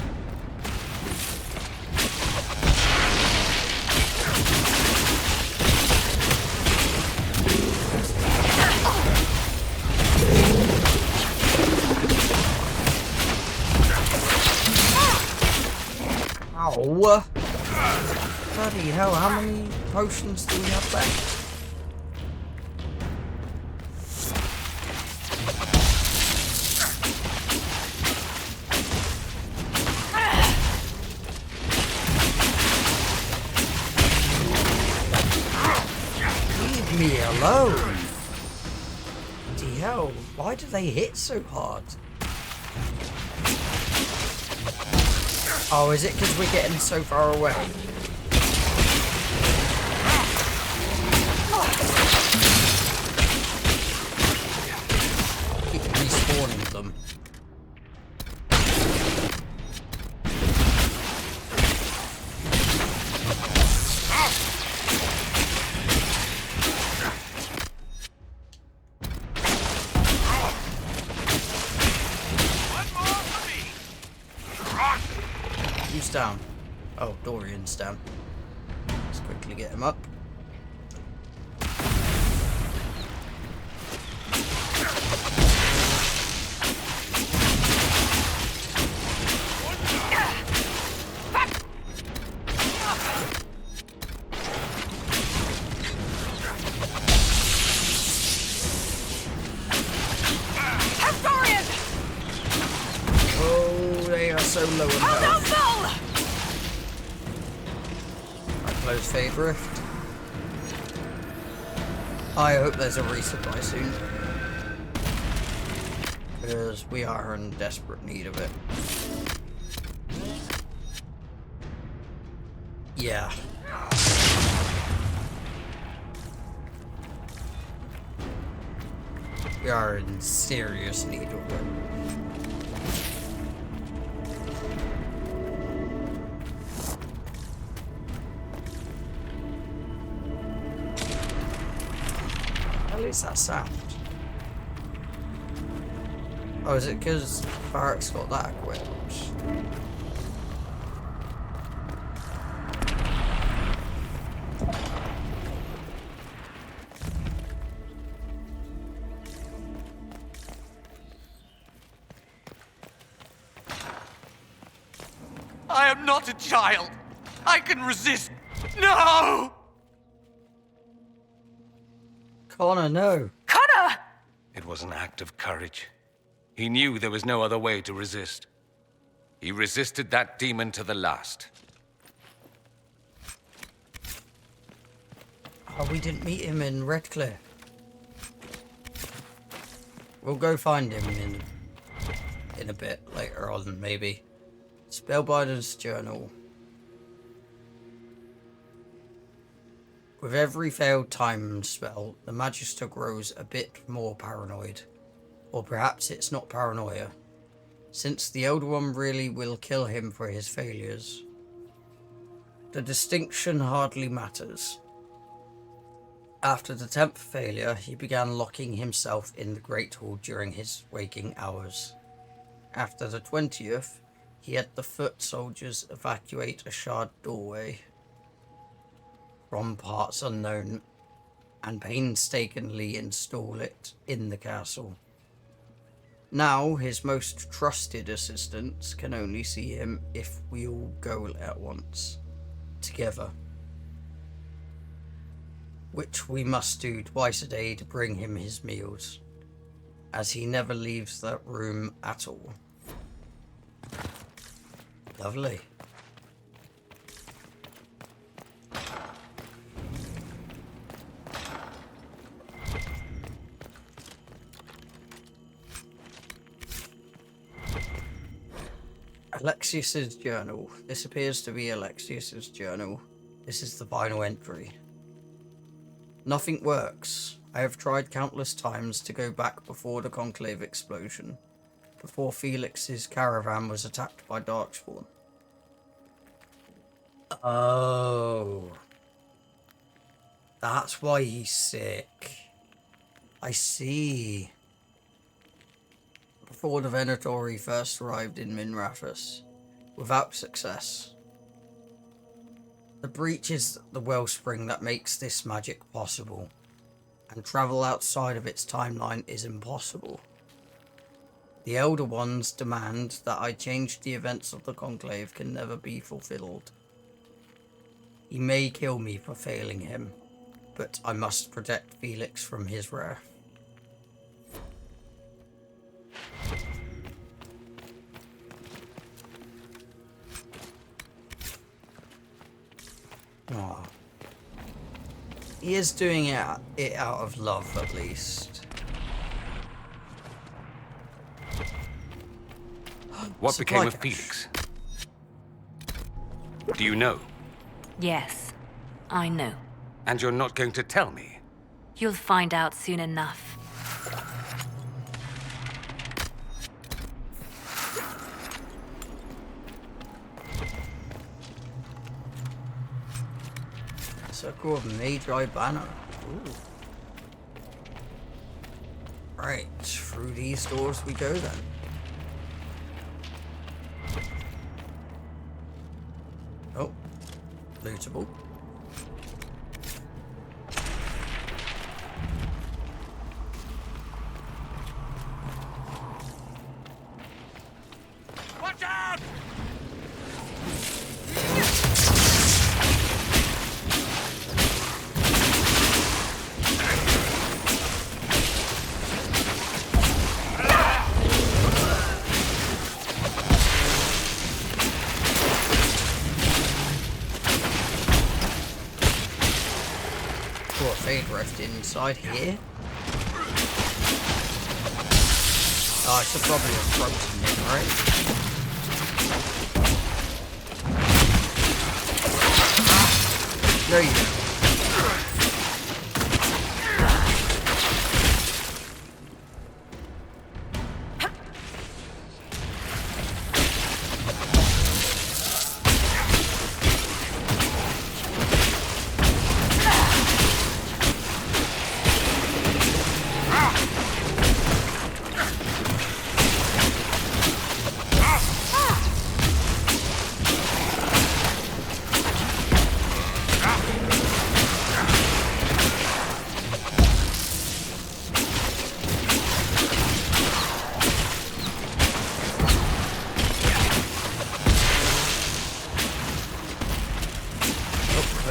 Ow! Bloody hell, how many potions do we have left? Leave me alone! Bloody hell, why do they hit so hard? Oh, is it because we're getting so far away? Keep respawning them. Who's down? Oh, Dorian's down. Let's quickly get him up. So low on health. I close Fade Rift. I hope there's a resupply soon, because we are in desperate need of it. Yeah. We are in serious need of it. What is that sound? Oh, is it because Barrack's got that equipped? I am not a child. I can resist. No! Connor, no. Connor! It was an act of courage. He knew there was no other way to resist. He resisted that demon to the last. Oh, we didn't meet him in Redcliffe. We'll go find him in a bit later on, maybe. Spellbinder's Journal. With every failed time spell, the Magister grows a bit more paranoid. Or perhaps it's not paranoia, since the Elder One really will kill him for his failures. The distinction hardly matters. After the 10th failure, he began locking himself in the Great Hall during his waking hours. After the 20th, he had the foot soldiers evacuate a shard doorway from parts unknown and painstakingly install it in the castle. Now, his most trusted assistants can only see him if we all go at once, together. Which we must do twice a day to bring him his meals, as he never leaves that room at all. Lovely. Alexius's journal. This appears to be Alexius's journal. This is the final entry. Nothing works. I have tried countless times to go back before the Conclave explosion, before Felix's caravan was attacked by Darkspawn. Oh. That's why he's sick. I see. Before the Venatori first arrived in Minrathous, without success. The breach is the wellspring that makes this magic possible, and travel outside of its timeline is impossible. The Elder One's demand that I change the events of the Conclave can never be fulfilled. He may kill me for failing him, but I must protect Felix from his wrath. Oh. He is doing it out of love, at least. What became of Felix? Do you know? Yes, I know. And you're not going to tell me? You'll find out soon enough. Circle of Magi Banner. Ooh. Right, through these doors we go then. Oh, lootable. Watch out! Fade rift inside here. Oh, I should probably have frozen him, right? There you go.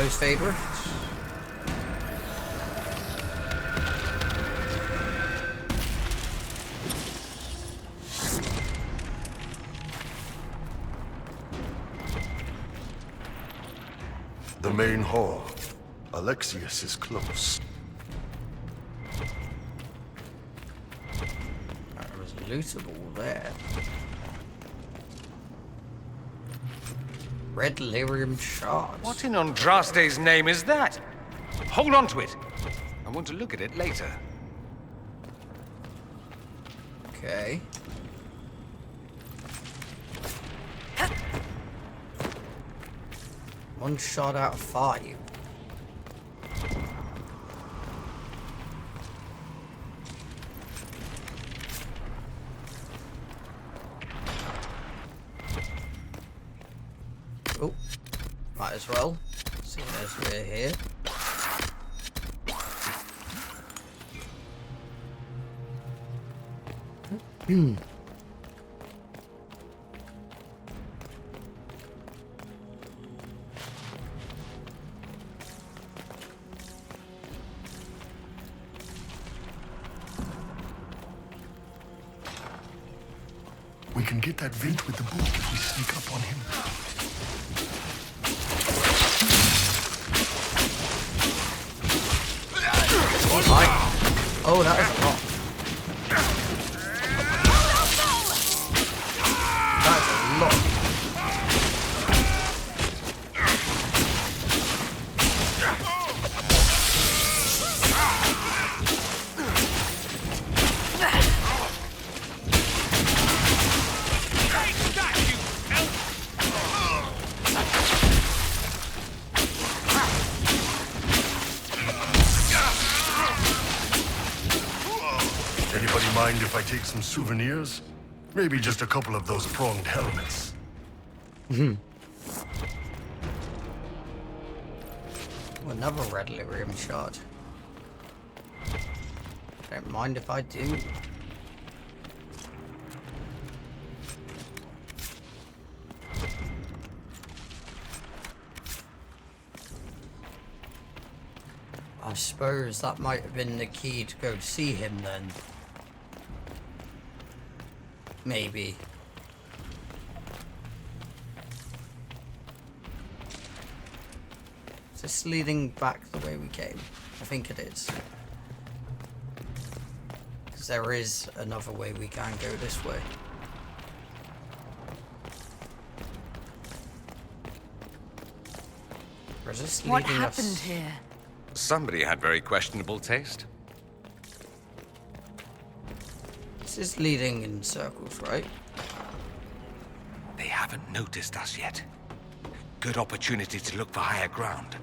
those favorites. The main hall. Alexius is close. That was lootable there. Red lyrium shards. What in Andraste's name is that? Hold on to it. I want to look at it later. Okay. One shot out of 5. Oh, might as well, seeing as we're here. We can get that vent with the book if we sneak up on him. Oh, that is a lot. That's a lot. Anybody mind if I take some souvenirs? Maybe just a couple of those pronged helmets. Another red lyrium shard. Don't mind if I do. I suppose that might have been the key to go see him then. Maybe. Is this leading back the way we came? I think it is. Because there is another way we can go this way. Or is this What leading happened us? here? Somebody had very questionable taste. This is leading in circles, right? They haven't noticed us yet. Good opportunity to look for higher ground.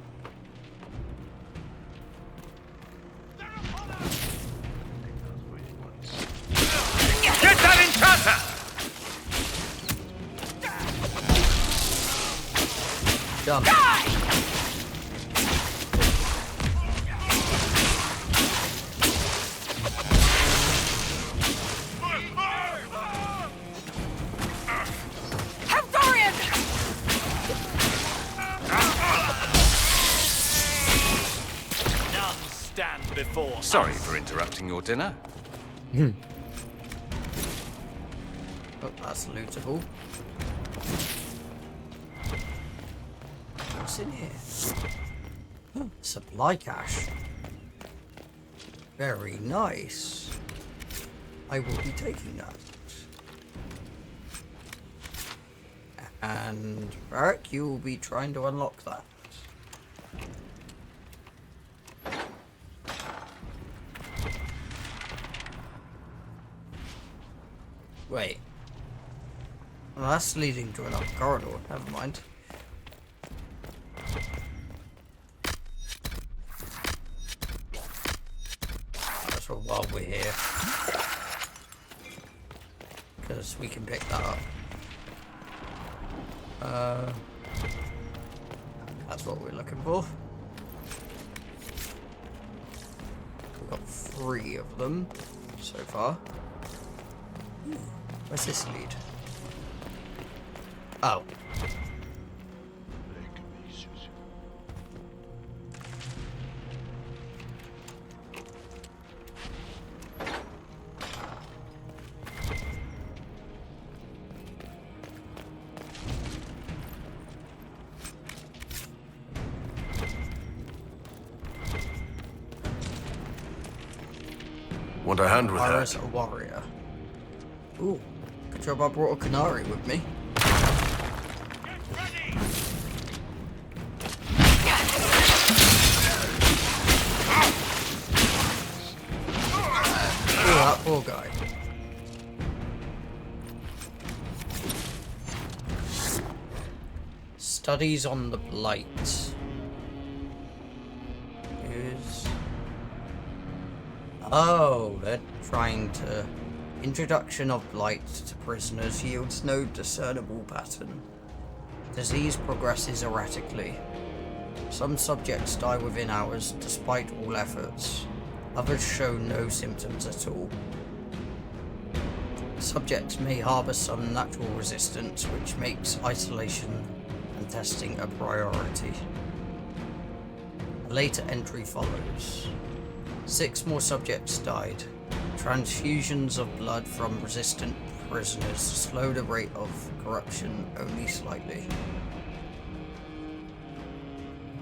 Get that enchanter! Done. Sorry for interrupting your dinner. Oh, that's lootable. What's in here? Oh, supply cache. Very nice. I will be taking that. And Varric, you will be trying to unlock that. Wait. Well, that's leading to another corridor. Never mind. That's well while we're here. Because we can pick that up. That's what we're looking for. We've got 3 of them so far. Where's this lead? Oh. Want a hand with Iris, that? a warrior. Ooh, good job I brought a canary with me. Ooh, that poor guy. Studies on the Blight. Oh, they're trying to... Introduction of blight to prisoners yields no discernible pattern. Disease progresses erratically. Some subjects die within hours, despite all efforts. Others show no symptoms at all. Subjects may harbour some natural resistance, which makes isolation and testing a priority. A later entry follows. 6 more subjects died. Transfusions of blood from resistant prisoners slow the rate of corruption only slightly.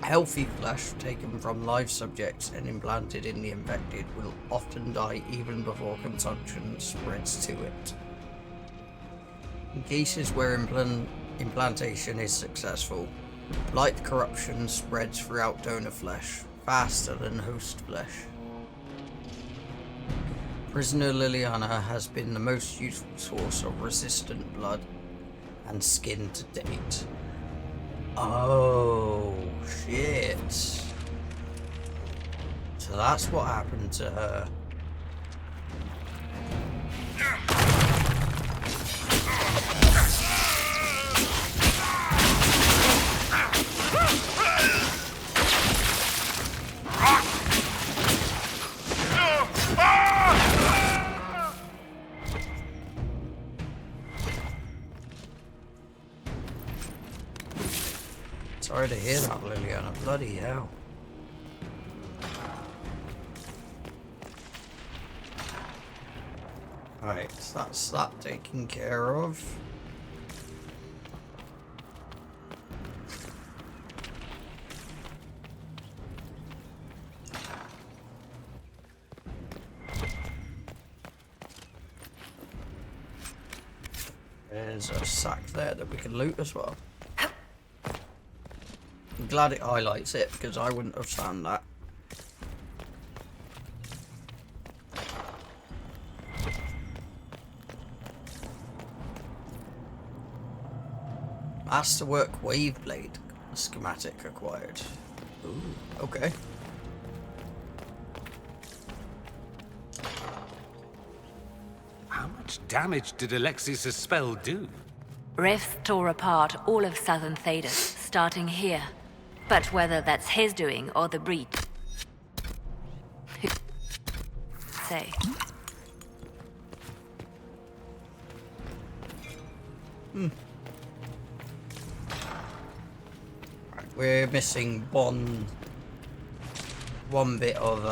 Healthy flesh taken from live subjects and implanted in the infected will often die even before consumption spreads to it. In cases where implantation is successful, blight corruption spreads throughout donor flesh faster than host flesh. Prisoner Liliana has been the most useful source of resistant blood and skin to date. Oh, shit. So that's what happened to her. Sorry to hear that, Liliana. Bloody hell. Right, so that's that taken care of. There's a sack there that we can loot as well. I'm glad it highlights it, because I wouldn't have found that. Masterwork Wave Blade schematic acquired. Ooh, okay. How much damage did Alexius' spell do? Rifts tore apart all of southern Thedas, starting here. But whether that's his doing or the breach... say. Right, we're missing one bit of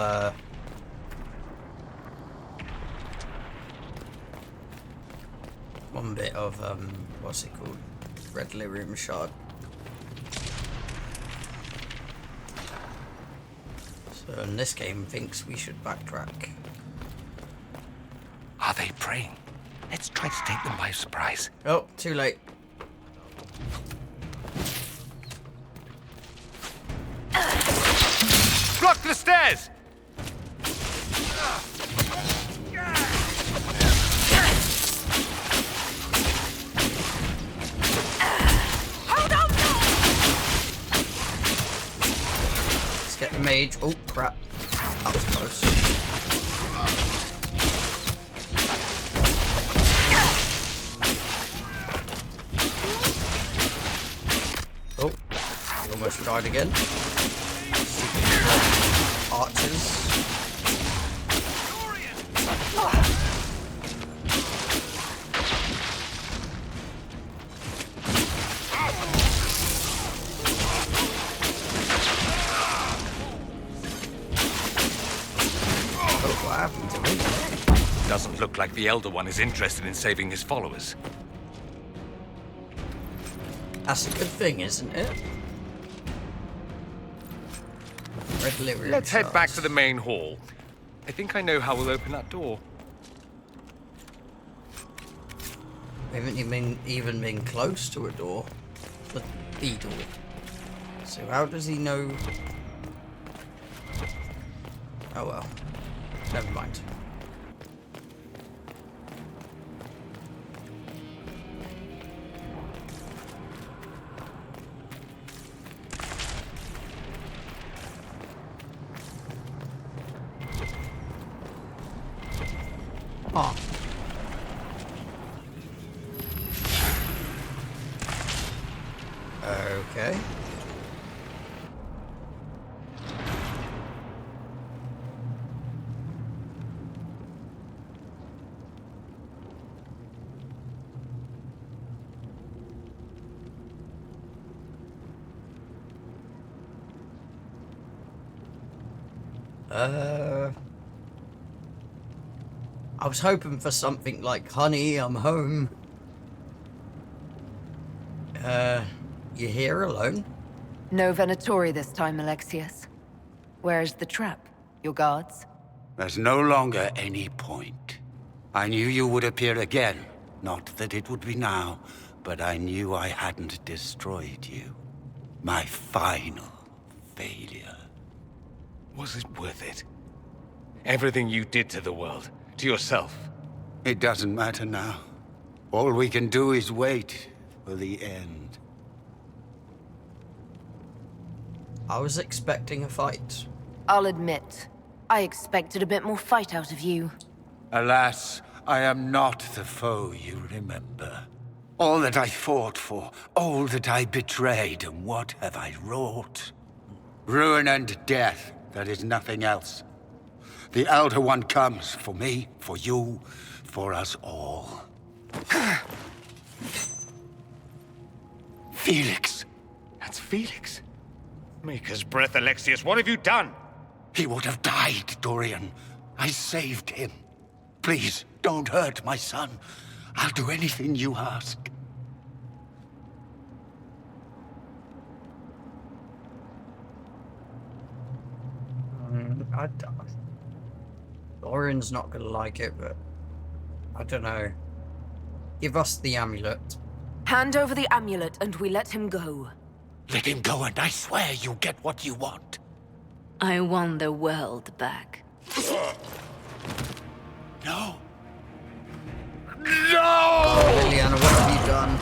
what's it called? Red Lyrium shard. So in this game thinks we should backtrack. Are they praying? Let's try to take them by surprise. Oh, too late. Block the stairs! Let's get the mage. Oh, crap. That was close. Oh, he almost died again. Archers. What happened to me? Doesn't look like the Elder One is interested in saving his followers. That's a good thing, isn't it? Red Lyrium Let's head back shards. to the main hall. I think I know how we'll open that door. We haven't even been close to a door. The door. So how does he know? Oh well. Never mind. Oh. Okay. I was hoping for something like, honey, I'm home. You here alone? No Venatori this time, Alexius. Where's the trap? Your guards? There's no longer any point. I knew you would appear again. Not that it would be now, but I knew I hadn't destroyed you. My final failure. Was it worth it? Everything you did to the world, to yourself. It doesn't matter now. All we can do is wait for the end. I was expecting a fight. I'll admit, I expected a bit more fight out of you. Alas, I am not the foe you remember. All that I fought for, all that I betrayed, and what have I wrought? Ruin and death, that is nothing else. The Elder One comes for me, for you, for us all. Felix. That's Felix. Maker's breath, Alexius, what have you done? He would have died, Dorian. I saved him. Please, don't hurt my son. I'll do anything you ask. Dorian's not gonna like it, but I don't know. Give us the amulet. Hand over the amulet and we let him go. Let him go and I swear you get what you want. I want the world back. No. No! Liliana, what have you done?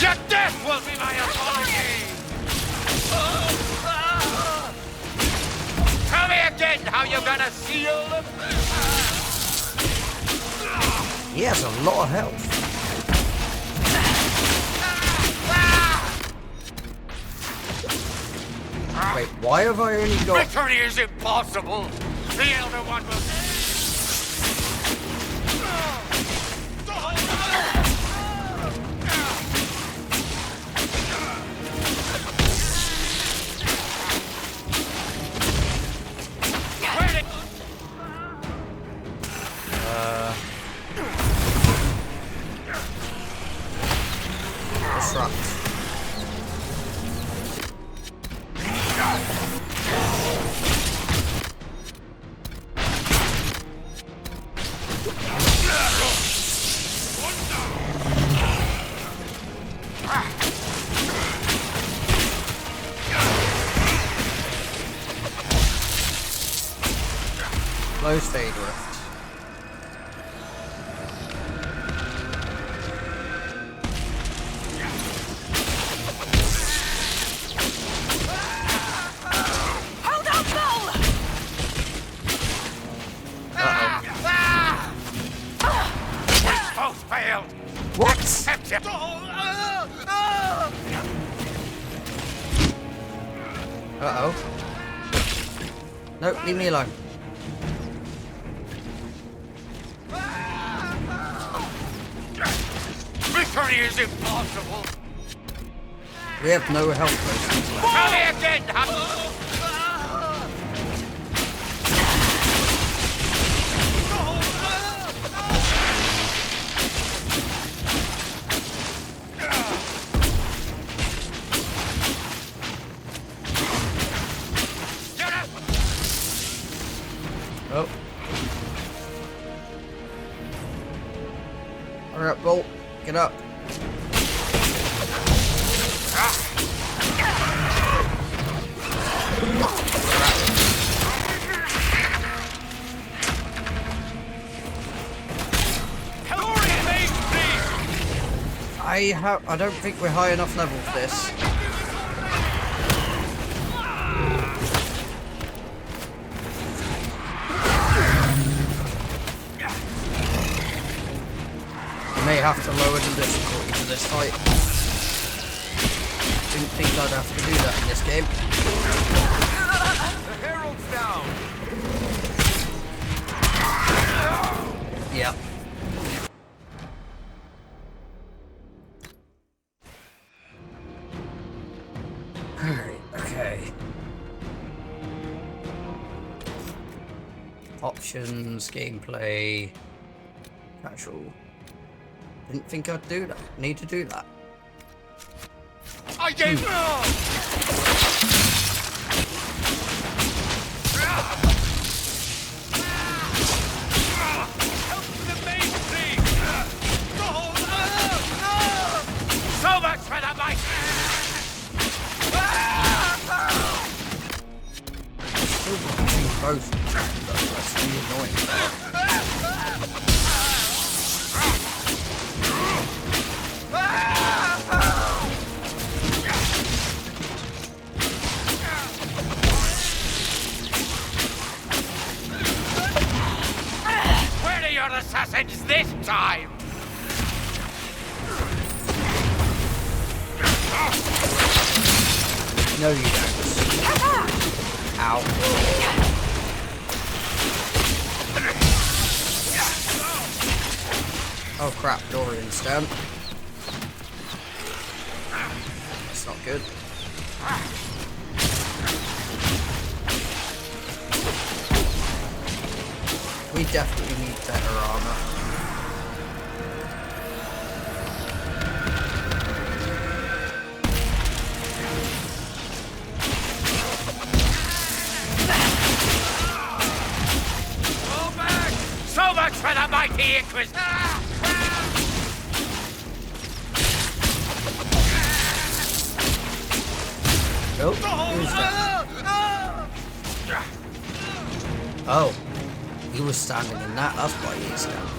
Your death will be my apology! Tell me again how you're gonna seal them? He has a lot of health. Wait, why have I only got... Victory is impossible! The Elder One will... Disrupt. Close fade rift. What? Accept it! Uh-oh. No, leave me alone. Victory is impossible! We have no health potions left. Tell me again! Oh. Hurry up, Bolt. Get up. I don't think we're high enough level for this. We may have to lower the difficulty for this fight. Didn't think I'd have to do that in this game. The Herald's down! Yeah. Alright, okay. Options, gameplay, casual. Didn't think I'd do that. Need to do that. I gave So much for the might! Both. That's really annoying. Where are your assassins this time? No, you don't. Ow. Oh crap, Dorian's down. That's not good. We definitely need better armor. So much for the mighty Inquisition! Nope. Who's that? Oh. He was standing in that, that's why he is down.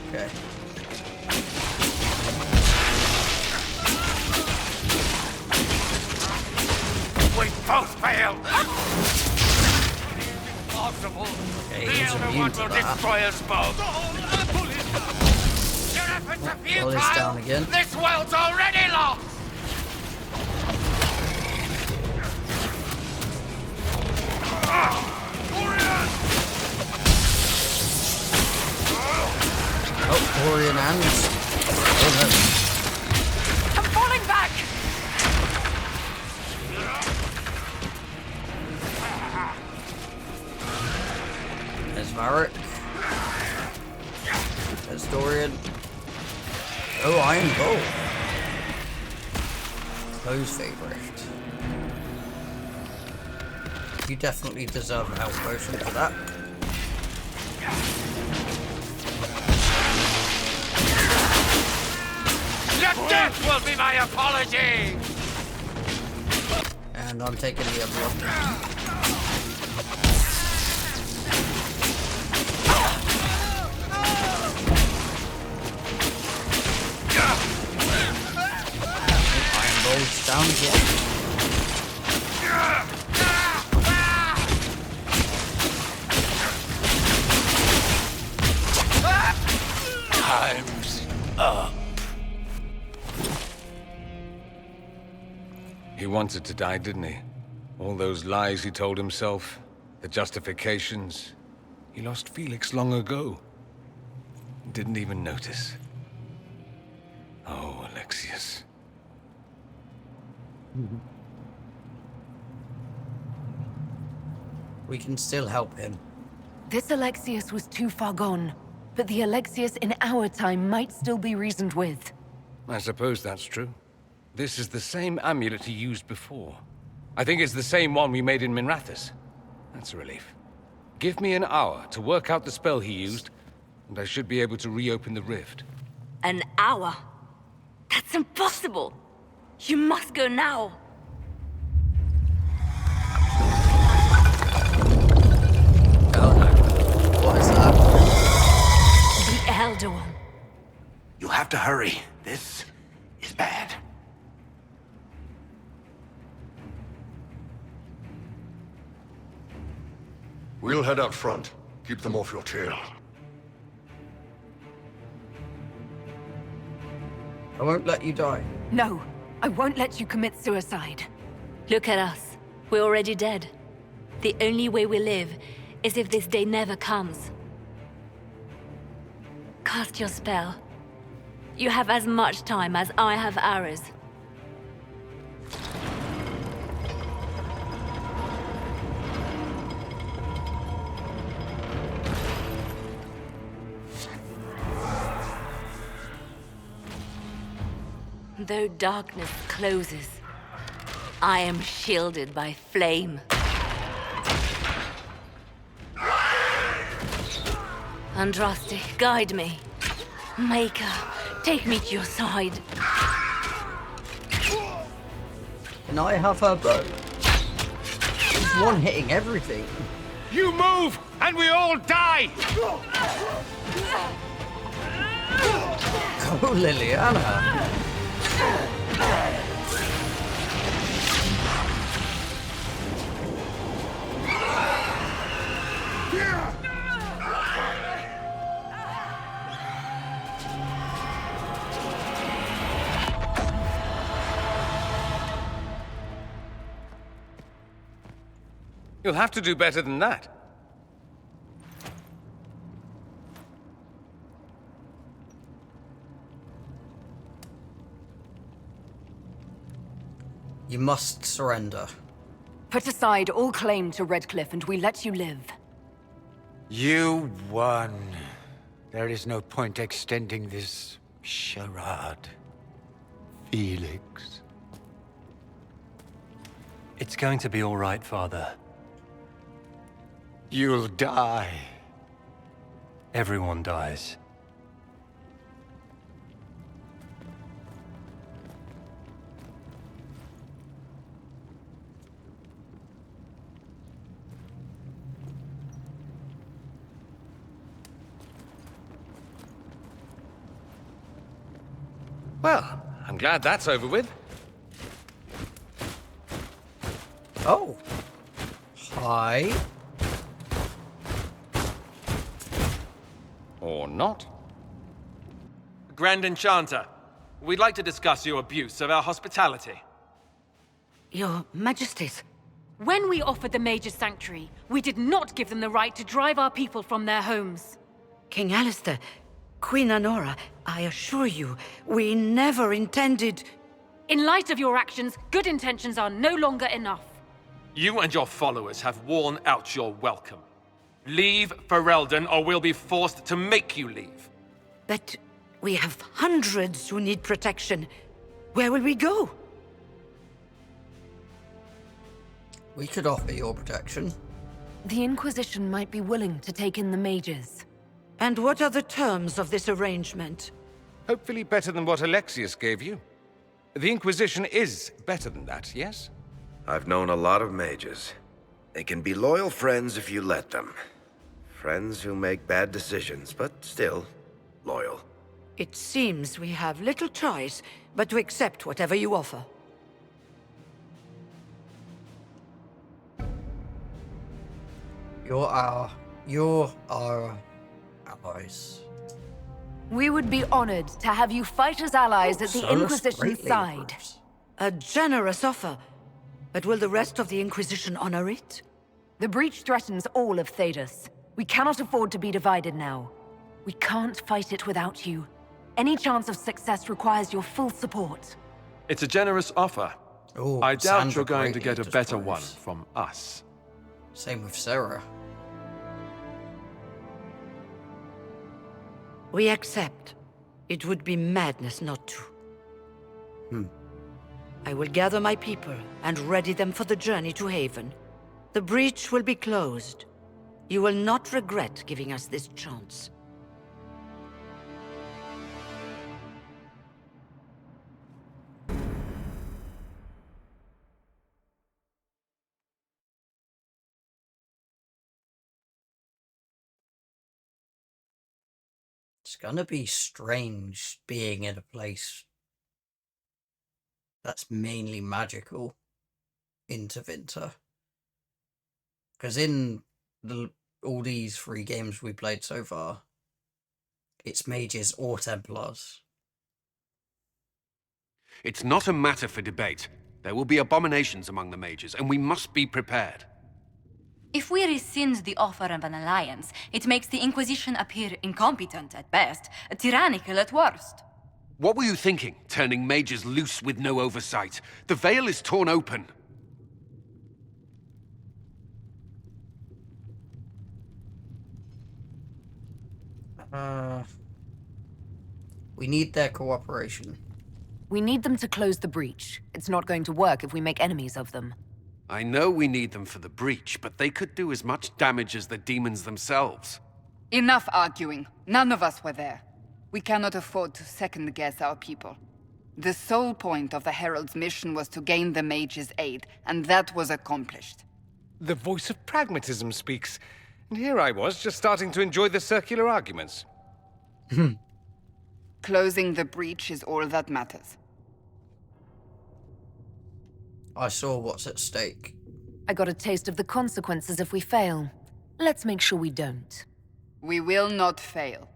Okay. We both failed! Impossible! Okay, The he's Elder immune One to will that. destroy us both! Your efforts are Well, he's down futile! again. This world's already lost! Oh, Dorian and... Oh no. I'm falling back! There's Varric. There's Dorian. Oh, Iron Gold. Those favourite. You definitely deserve a health potion for that. Your death will be my apology! And I'm taking the other one. Iron Gold's down again. Time's up. He wanted to die, didn't he? All those lies he told himself, the justifications. He lost Felix long ago. Didn't even notice. Oh, Alexius. We can still help him. This Alexius was too far gone, but the Alexius in our time might still be reasoned with. I suppose that's true. This is the same amulet he used before. I think it's the same one we made in Minrathous. That's a relief. Give me an hour to work out the spell he used, and I should be able to reopen the rift. An hour? That's impossible! You must go now! Oh no. What is that? The Elder One. You have to hurry. This is bad. We'll head out front. Keep them off your tail. I won't let you die. No, I won't let you commit suicide. Look at us. We're already dead. The only way we live is if this day never comes. Cast your spell. You have as much time as I have arrows. Though darkness closes, I am shielded by flame. Andraste, guide me. Maker, take me to your side. Can I have her bow? She's one-hitting everything. You move, and we all die! Go, Liliana. You'll have to do better than that. You must surrender. Put aside all claim to Redcliffe and we let you live. You won. There is no point extending this charade. Felix. It's going to be all right, Father. You'll die. Everyone dies. Well, I'm glad that's over with. Oh. Hi. Or not. Grand Enchanter, we'd like to discuss your abuse of our hospitality. Your Majesties. When we offered the Mage's Sanctuary, we did not give them the right to drive our people from their homes. King Alistair, Queen Honora, I assure you, we never intended... In light of your actions, good intentions are no longer enough. You and your followers have worn out your welcome. Leave Ferelden, or we'll be forced to make you leave. But we have hundreds who need protection. Where will we go? We could offer your protection. The Inquisition might be willing to take in the mages. And what are the terms of this arrangement? Hopefully better than what Alexius gave you. The Inquisition is better than that, yes? I've known a lot of mages. They can be loyal friends if you let them. Friends who make bad decisions, but still loyal. It seems we have little choice but to accept whatever you offer. You're our allies. We would be honored to have you fight as allies at the Inquisition's side. A generous offer. But will the rest of the Inquisition honor it? The breach threatens all of Thedas. We cannot afford to be divided now. We can't fight it without you. Any chance of success requires your full support. It's a generous offer. Ooh, I doubt Sandra you're going to greatly get a better disapproves. one from us. Same with Sarah. We accept. It would be madness not to. I will gather my people and ready them for the journey to Haven. The breach will be closed. You will not regret giving us this chance. It's gonna be strange being in a place that's mainly magical into Winter. Because in all these 3 games we played so far, it's mages or Templars. It's not a matter for debate. There will be abominations among the mages, and we must be prepared. If we rescind the offer of an alliance, it makes the Inquisition appear incompetent at best, tyrannical at worst. What were you thinking, turning mages loose with no oversight? The veil is torn open. We need their cooperation. We need them to close the breach. It's not going to work if we make enemies of them. I know we need them for the breach, but they could do as much damage as the demons themselves. Enough arguing. None of us were there. We cannot afford to second-guess our people. The sole point of the Herald's mission was to gain the mage's aid, and that was accomplished. The voice of pragmatism speaks. And here I was, just starting to enjoy the circular arguments. Closing the breach is all that matters. I saw what's at stake. I got a taste of the consequences if we fail. Let's make sure we don't. We will not fail.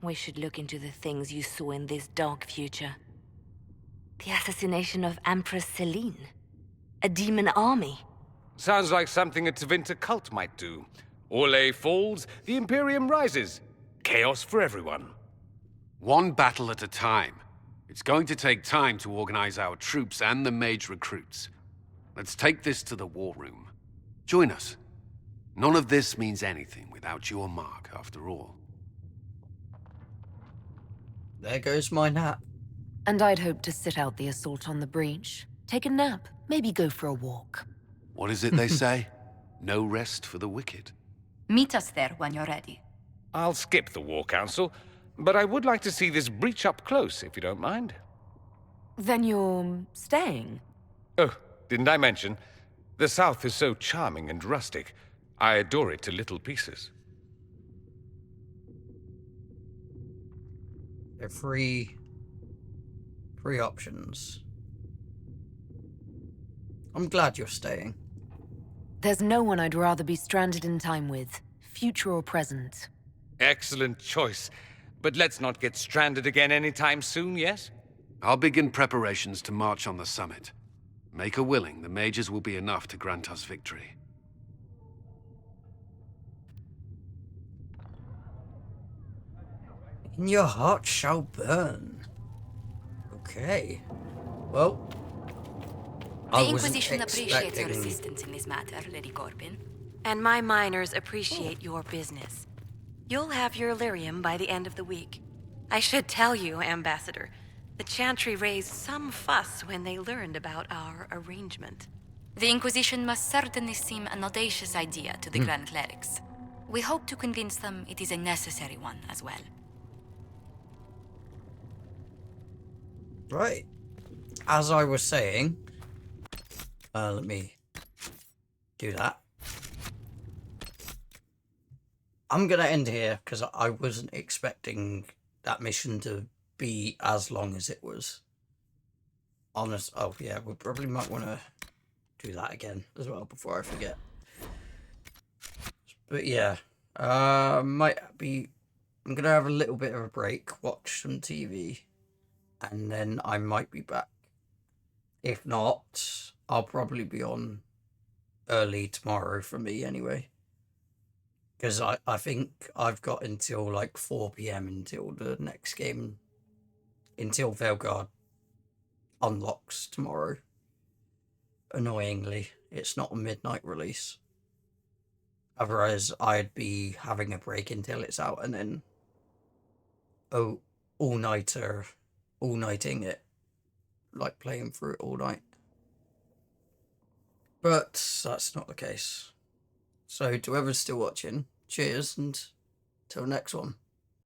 We should look into the things you saw in this dark future. The assassination of Empress Celine. A demon army. Sounds like something a Tevinter cult might do. Orlais falls, the Imperium rises. Chaos for everyone. One battle at a time. It's going to take time to organize our troops and the mage recruits. Let's take this to the war room. Join us. None of this means anything without your mark, after all. There goes my nap. And I'd hoped to sit out the assault on the breach. Take a nap, maybe go for a walk. What is it they say? No rest for the wicked. Meet us there when you're ready. I'll skip the War Council, but I would like to see this breach up close, if you don't mind. Then you're staying? Oh, didn't I mention? The South is so charming and rustic. I adore it to little pieces. There are three options. I'm glad you're staying. There's no one I'd rather be stranded in time with, future or present. Excellent choice. But let's not get stranded again anytime soon, yes? I'll begin preparations to march on the summit. Make a willing, the mages will be enough to grant us victory. In your heart shall burn. Okay. Well, The I wasn't Inquisition appreciates your expecting... assistance in this matter, Lady Corbin. And my miners appreciate your business. You'll have your Illyrium by the end of the week. I should tell you, Ambassador, the Chantry raised some fuss when they learned about our arrangement. The Inquisition must certainly seem an audacious idea to the Grand Clerics. We hope to convince them it is a necessary one as well. Right. As I was saying, let me do that. I'm gonna end here because I wasn't expecting that mission to be as long as it was. Honest. Oh yeah, we probably might want to do that again as well before I forget. But yeah, might be. I'm gonna have a little bit of a break, watch some TV, and then I might be back. If not, I'll probably be on early tomorrow for me anyway. Because I think I've got until like 4 PM until the next game, until Veilguard unlocks tomorrow. Annoyingly, it's not a midnight release. Otherwise, I'd be having a break until it's out and then all-nighting it. Like playing through it all night. But that's not the case. So to whoever's still watching, cheers, and till next one.